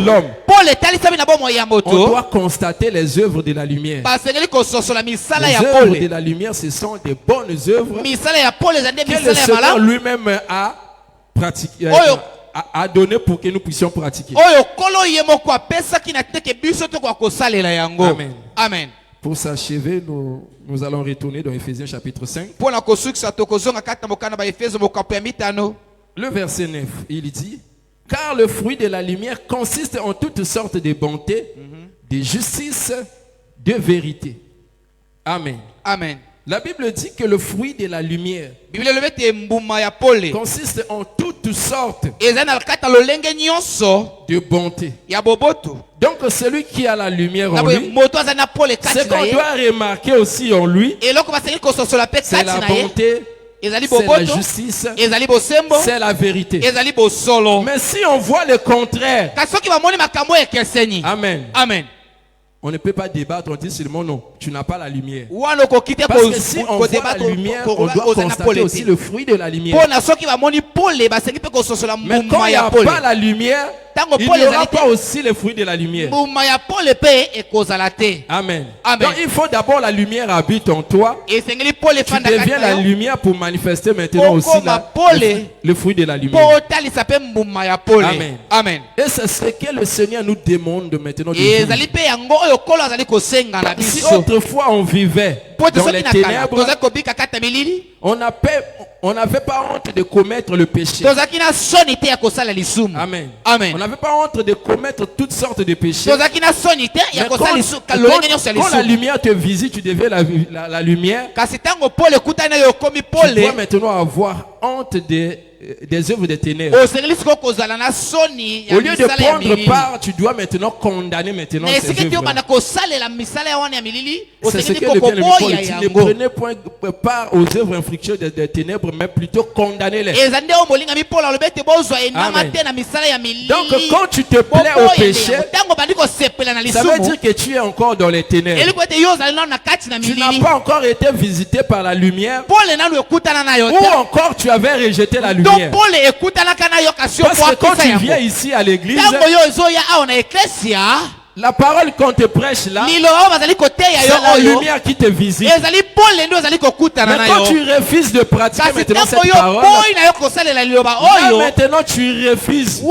l'homme, pole etalisami na bomoi ya on moto doit constater les œuvres de la lumière. basengeli kososola misala Les ya œuvres de pole la lumière, ce sont des bonnes œuvres misala ya pole eza nde que le misala ya Seigneur malamu lui-même a pratiqué, Oyo. a donné pour que nous puissions pratiquer. oyo kolo ye moko apesaki na teke biso tokoka kosalela yango. Amen. Amen. Pour s'achever, nous allons retourner dans Éphésiens chapitre 5. mpo na kosukisa tokozonga kati na mokanda baefeso mokapo ya mitano Le verset 9, il dit, car le fruit de la lumière consiste en toutes sortes de bonté, de justice, de vérité. Amen. amen. La Bible dit que le fruit de la lumière biblia elobi ete mbuma ya pole consiste en toutes sortes ezali na kati ya lolenge nyonso de bonté. ya boboto Donc celui qui a la lumière na en boye lui, moto azali na pole ce kati na qu'on ye doit remarquer aussi en lui, eloko basengeli kososola mpe c'est kati la na ye bonté, ezali c'est la boboto justice, ezali bosembo c'est la vérité. ezali bosolo. Mais si on voit le contraire, kasi soki bamoni makambo ekeseni amen, amen on ne peut pas débattre, on dit seulement non, tu n'as pas la lumière. wana okoki te Parce que si on voit la lumière, on doit constater aussi le fruit de la lumière. mpo na soki bamoni pole basengi mpe kososola Mais quand mbuma il n'y ya a pole pas la lumière, ntango il pole n'y aura ezali pas te aussi le fruit de la lumière. mbuma ya pole mpe ekozala te. Amen. Amen. Donc il faut d'abord la lumière habite en toi. esengeli pole Tu efanda kati deviens na la yo lumière pour manifester maintenant aussi okoma pole le fruit de la mpo lumière. otalisa mpe mbuma ya pole. Amen. Amen. Et c'est ce que le Seigneur nous demande maintenant de ezali vivre. mpe yango oyo kolo azali kosenga na Si biso autrefois on vivait po dans les ténèbres, on n'avait pas honte de commettre le péché. Amen. Amen. On n'avait pas honte de commettre toutes sortes de péchés. Mais Quand la lumière te visite, tu deviens la lumière. Tu dois maintenant avoir honte des œuvres des ténèbres. Au lieu de prendre part, tu dois maintenant condamner maintenant ces œuvres. C'est ce que le bien-aimé Paul dit. Ne prenez point part aux œuvres infructueuses des ténèbres, mais plutôt condamnez-les. Amen. Donc quand tu te plais au péché, ça veut dire que tu es encore dans les ténèbres. Tu n'as pas encore été visité par la lumière, ou encore tu avais rejeté la lumière. Parce que quand tu viens ici à l'église, la parole qu'on te prêche là, c'est la lumière qui te visite. Mais quand tu refuses de pratiquer maintenant cette parole, là maintenant tu refuses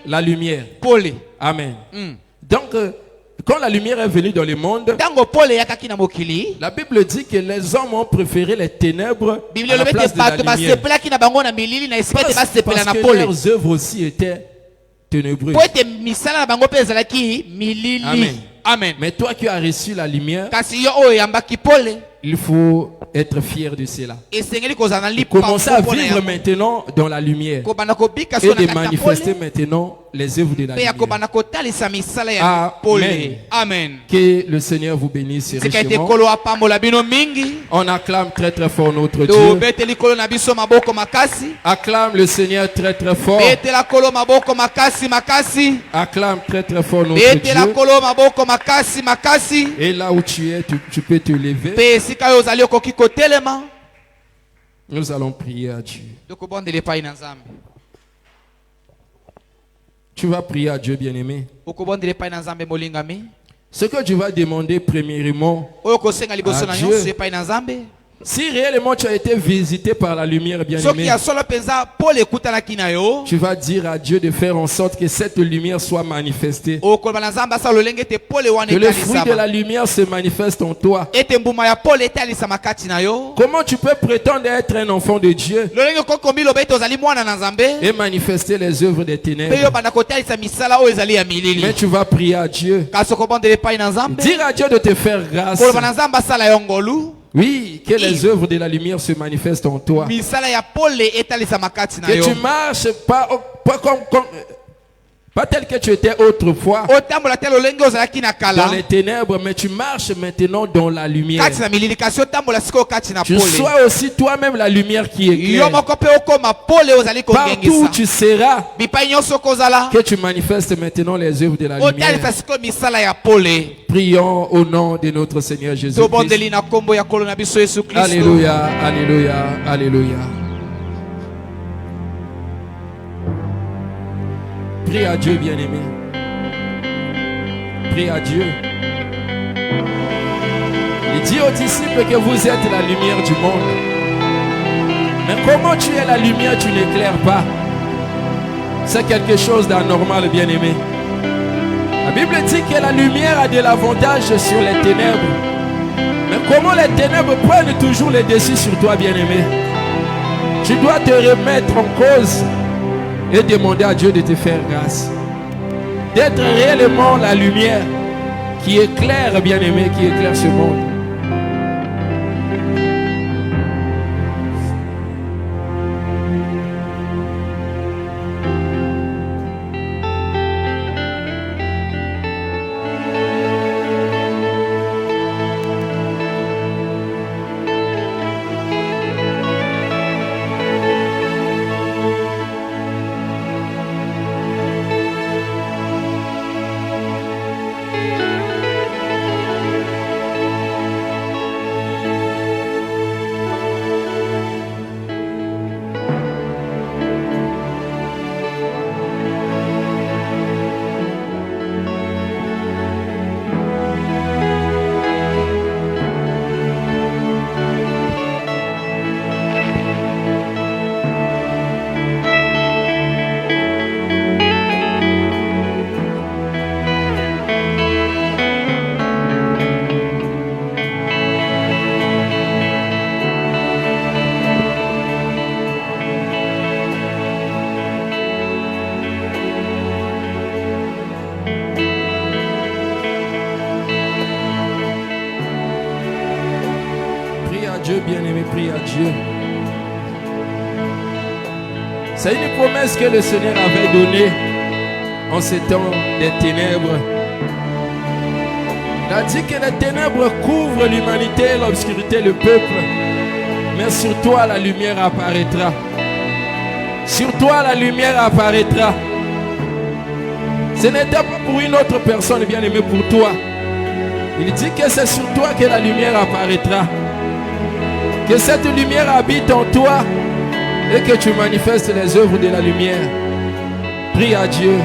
la lumière. Amen. Donc, quand la lumière est venue dans le monde, la Bible dit que les hommes ont préféré les ténèbres à la place de la lumière. Parce que leurs œuvres aussi étaient ténébreuses. Amen. Amen. Mais toi qui as reçu la lumière, il faut être fier de cela. Commencer à vivre maintenant dans la lumière et de manifester maintenant les œuvres de la lumière. Amen. Amen. Que le Seigneur vous bénisse richement. On acclame très très fort notre Dieu. Acclame le Seigneur très très fort. Acclame très très fort notre Dieu. Et là où tu es, tu peux te lever. Nous allons prier à Dieu. Tu vas prier à Dieu, bien-aimé. Ce que tu vas demander premièrement à Dieu, si réellement tu as été visité par la lumière, bien-aimé, tu vas dire à Dieu de faire en sorte que cette lumière soit manifestée. Que le fruit de la lumière se manifeste en toi. Comment tu peux prétendre être un enfant de Dieu et manifester les œuvres des ténèbres? Mais tu vas prier à Dieu. Dire à Dieu de te faire grâce. Oui, que les œuvres de la lumière se manifestent en toi. Que tu marches pas tel que tu étais autrefois dans les ténèbres, mais tu marches maintenant dans la lumière. Tu sois aussi toi-même la lumière qui éclaire. Partout où tu seras, que tu manifestes maintenant les œuvres de la lumière. Prions au nom de notre Seigneur Jésus-Christ. Alléluia, alléluia, alléluia. Prie à Dieu, bien-aimé. Prie à Dieu. Il dit aux disciples que vous êtes la lumière du monde. Mais comment tu es la lumière, tu n'éclaires pas? C'est quelque chose d'anormal, bien-aimé. La Bible dit que la lumière a de l'avantage sur les ténèbres. Mais comment les ténèbres prennent toujours le dessus sur toi, bien-aimé? Tu dois te remettre en cause et demander à Dieu de te faire grâce. D'être réellement la lumière qui éclaire, bien-aimé, qui éclaire ce monde. bien-aimé, prie à Dieu. C'est une promesse que le Seigneur avait donnée en ces temps des ténèbres. Il a dit que les ténèbres couvrent l'humanité et l'obscurité le peuple. Mais sur toi la lumière apparaîtra. Sur toi la lumière apparaîtra. Ce n'était pas pour une autre personne, bien-aimé, pour toi. Il dit que c'est sur toi que la lumière apparaîtra. Que cette lumière habite en toi et que tu manifestes les œuvres de la lumière. Prie à Dieu.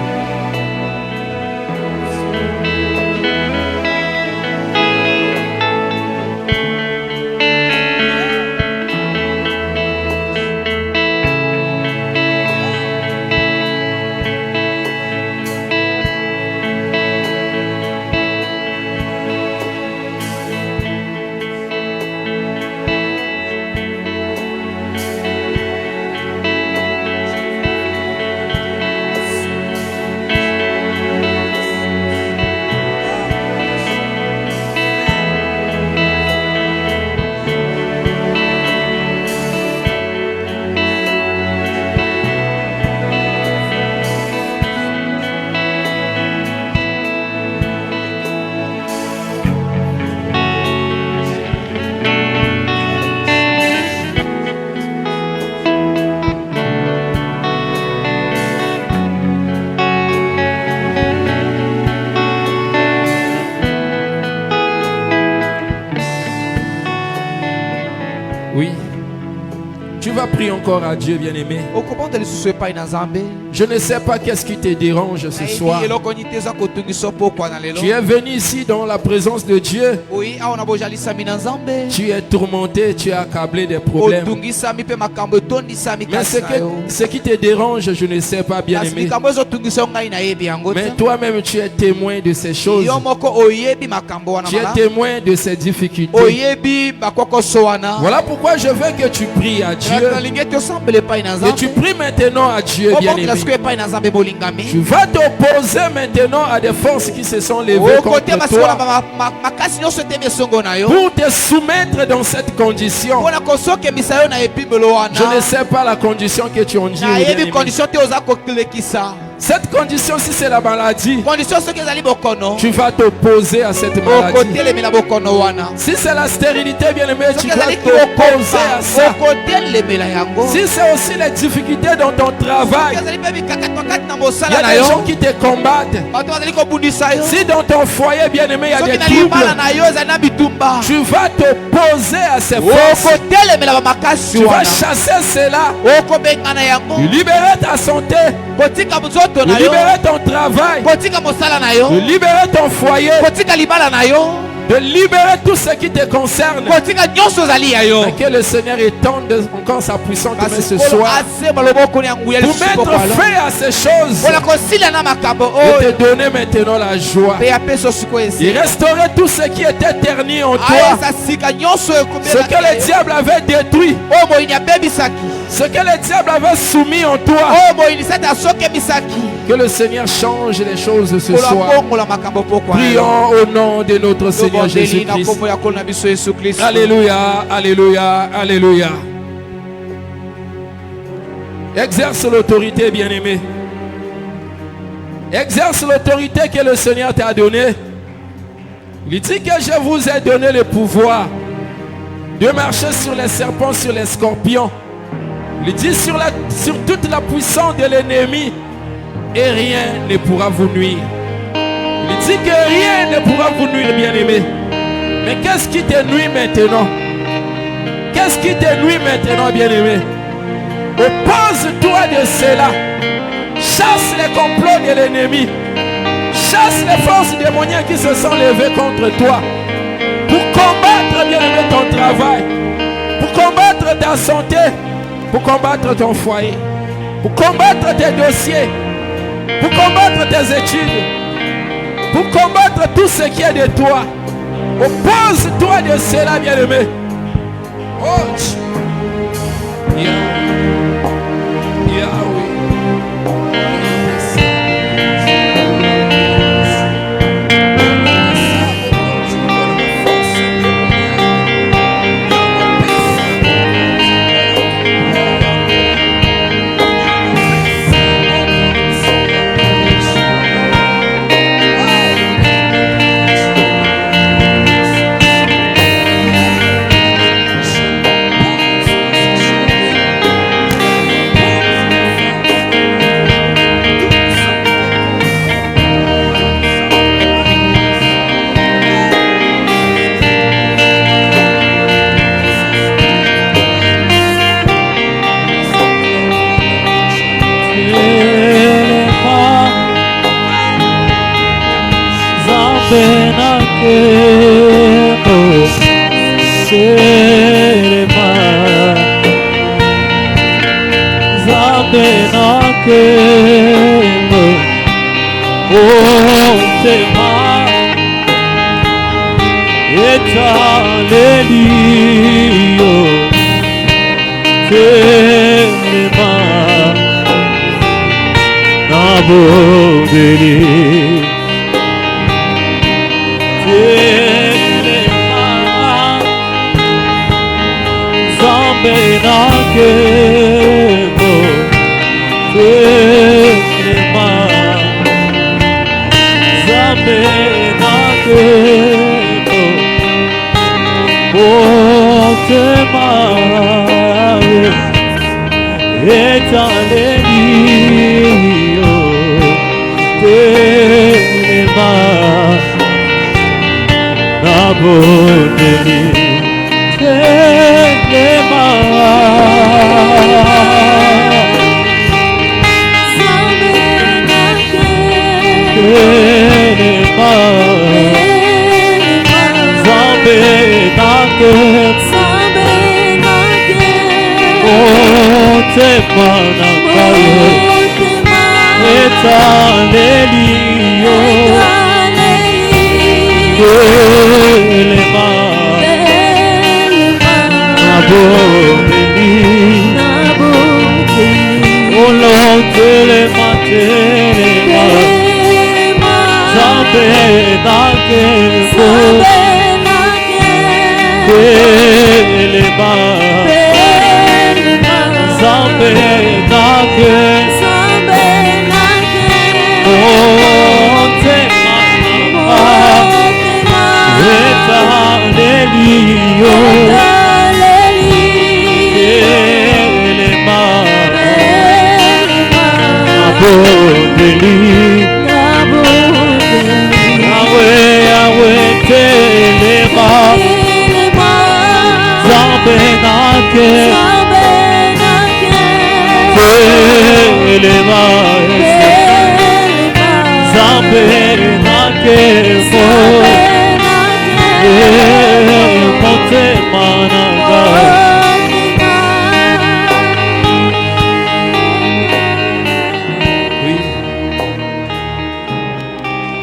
Oui. Tu vas prier encore à Dieu, bien-aimé. Je ne sais pas qu'est-ce qui te dérange ce soir. Tu es venu ici dans la présence de Dieu. Tu es tourmenté, tu es accablé des problèmes. Mais ce qui te dérange, je ne sais pas, bien-aimé. Mais toi-même, tu es témoin de ces choses. Tu es témoin de ces difficultés. Voilà pourquoi je veux que tu pries à Dieu. Et tu pries maintenant à Dieu, bien-aimé. Tu vas t'opposer maintenant à des forces qui se sont levées contre toi pour te soumettre dans cette condition. Je ne sais pas la condition que tu endures, bien-aimé. Cette condition, si c'est la maladie, tu vas t'opposer à cette maladie. Si c'est la stérilité, bien-aimé, tu vas t'opposer à ça. Si c'est aussi les difficultés dans ton travail, il y a des gens qui te combattent. Si dans ton foyer, bien-aimé, il y a des troubles, tu vas t'opposer à ces forces. Tu vas chasser cela, libérer ta santé, de libérer ton travail, de libérer ton foyer, de libérer tout ce qui te concerne. Et que le Seigneur étende encore sa puissante main ce soir pour mettre fin à ces choses et te donner maintenant la joie et restaurer tout ce qui était terni en toi, ce que le diable avait détruit, ce que le diable avait soumis en toi. Que le Seigneur change les choses ce soir. Prions au nom de notre Seigneur Jésus-Christ. Alléluia, alléluia, alléluia. Exerce l'autorité, bien-aimé. Exerce l'autorité que le Seigneur t'a donnée. Il dit que je vous ai donné le pouvoir de marcher sur les serpents, sur les scorpions. Il dit sur toute la puissance de l'ennemi, et rien ne pourra vous nuire. Il dit que rien ne pourra vous nuire, bien-aimé. Mais qu'est-ce qui te nuit maintenant? Qu'est-ce qui te nuit maintenant, bien-aimé? Oppose-toi de cela. Chasse les complots de l'ennemi. Chasse les forces démoniaques qui se sont levées contre toi. Pour combattre, bien-aimé, ton travail. Pour combattre ta santé. Pour combattre ton foyer. Pour combattre tes dossiers. Pour combattre tes études. Pour combattre tout ce qui est de toi. Oppose-toi de cela, bien-aimé. Oh,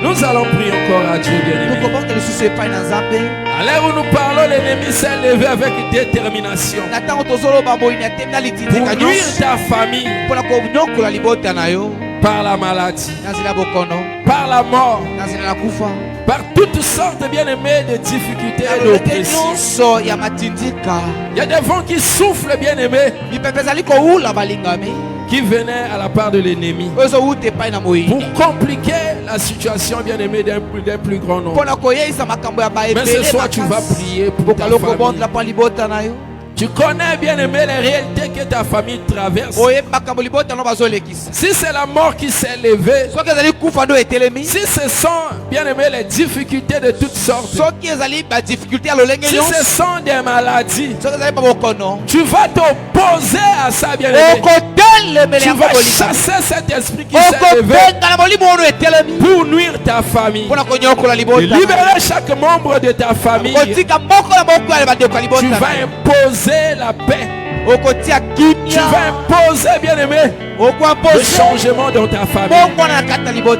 Nous allons prier encore à Dieu, bien-aimé. À l'heure où nous parlons, l'ennemi s'est levé avec détermination pour nuire ta famille par la maladie, par la mort, par toutes sortes, bien-aimés, de difficultés et d'oppressions. Il y a des vents qui soufflent, bien-aimés, qui venaient à la part de l'ennemi pour compliquer la situation, bien-aimée, d'un plus grand nombre. Mais ce soir, tu vas prier pour ta famille. Tu connais, bien-aimé, les réalités que ta famille traverse. Si c'est la mort qui s'est levée, si ce sont, bien-aimé, les difficultés de toutes sortes, si ce sont des maladies, tu vas t'opposer à ça, bien-aimé. Tu vas chasser cet esprit qui s'est levé pour nuire ta famille, et libérer chaque membre de ta famille. Tu vas imposer la paix. Tu vas imposer, bien-aimé, le changement dans ta famille.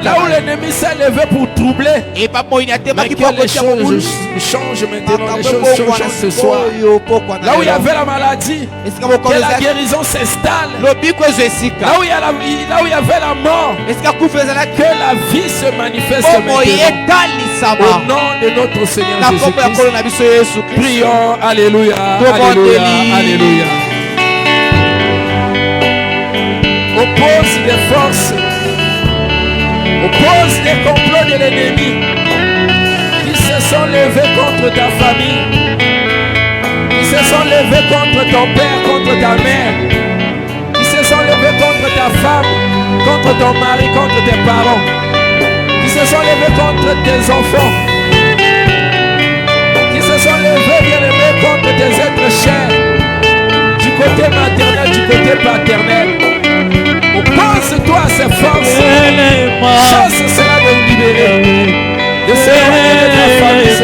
Là où l'ennemi s'est levé pour troubler, mais que les choses changent maintenant, les choses changent ce soir. Là où il y avait la maladie, que la guérison s'installe. Là où il y avait la mort, que la vie se manifeste maintenant. Au nom de notre Seigneur Jésus-Christ. Prions, alléluia, alléluia, alléluia. Oppose des forces, oppose des complots de l'ennemi qui se sont levés contre ta famille, qui se sont levés contre ton père, contre ta mère, qui se sont levés contre ta femme, contre ton mari, contre tes parents, qui se sont levés contre tes enfants, qui se sont levés, bien-aimés, contre tes êtres chers, du côté maternel, du côté paternel. Oppose-toi à ces forces. Chasse cela de libérer, de s'éloigner de ta famille.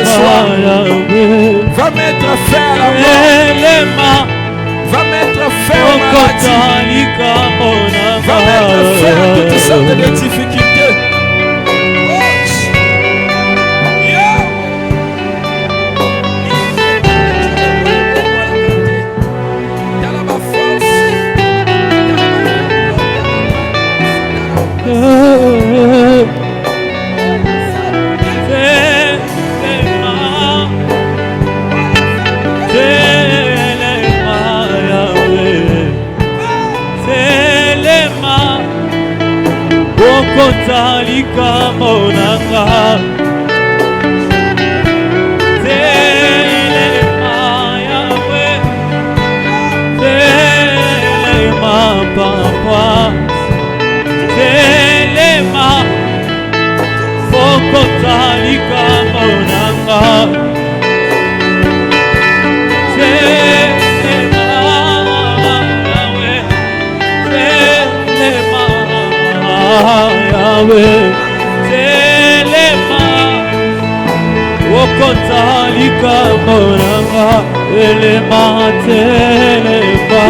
okota likambo nanga telema yawe telema papa telema okota likambo nanga Yahweh, telema, okotalika moranga, telema, telema,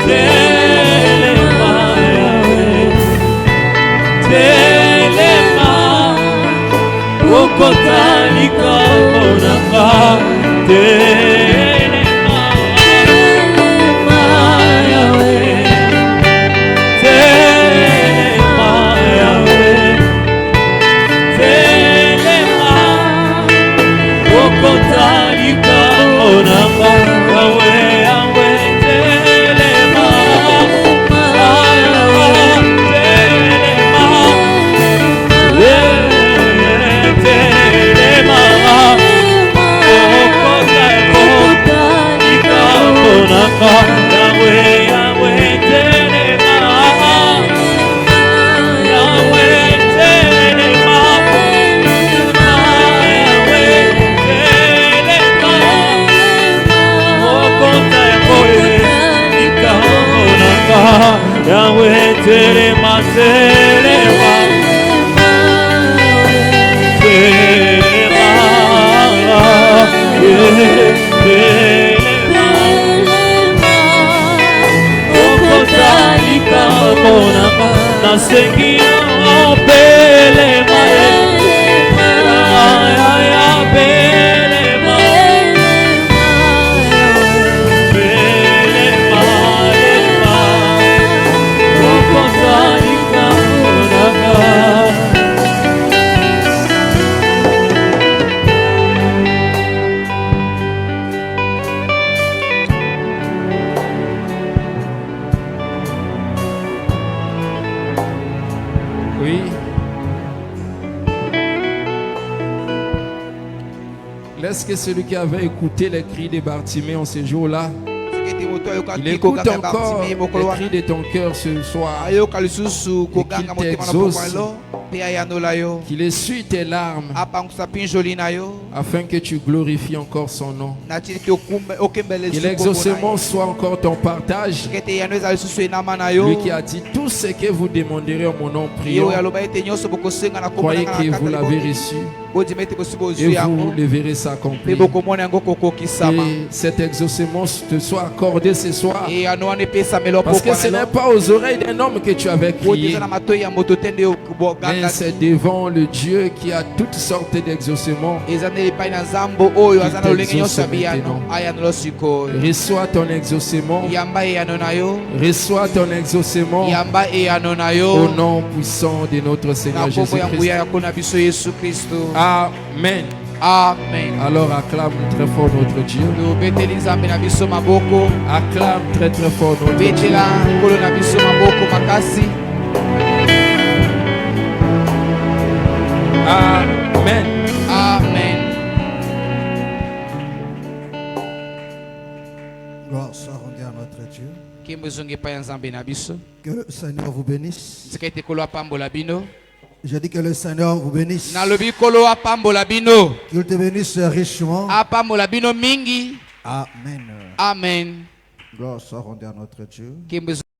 telema, telema, okotalika moranga, Yahweh, telema, telema, telema, okotalika monanga, nasengi belema, ya belema, belema, okotalika monanga. Oui. Laisse que celui qui avait écouté les cris de Bartimée en ce jour-là, il écoute encore les cris de ton cœur ce soir. Et qu'il t'exauce, qu'il essuie tes larmes, afin que tu glorifies encore son nom. Que l'exaucement soit encore ton partage. Lui qui a dit tout ce que vous demanderez en mon nom, prions. Croyez que vous l'avez reçu et vous le verrez s'accomplir. Que cet exaucement te soit accordé ce soir. Parce que ce n'est pas aux oreilles d'un homme que tu avais crié, mais c'est devant le Dieu qui a toutes sortes d'exaucements. Reçois ton exaucement. Reçois ton exaucement au nom puissant de notre Seigneur Jésus-Christ. Amen. Amen. Alors acclame très fort notre Dieu. Acclame très très fort notre Dieu. Amen. Amen. Gloire soit rendue à notre Dieu. Que le Seigneur vous bénisse. Je dis que le Seigneur vous bénisse. Qu'il te bénisse richement. Amen. Amen. Amen. Gloire soit rendue à notre Dieu.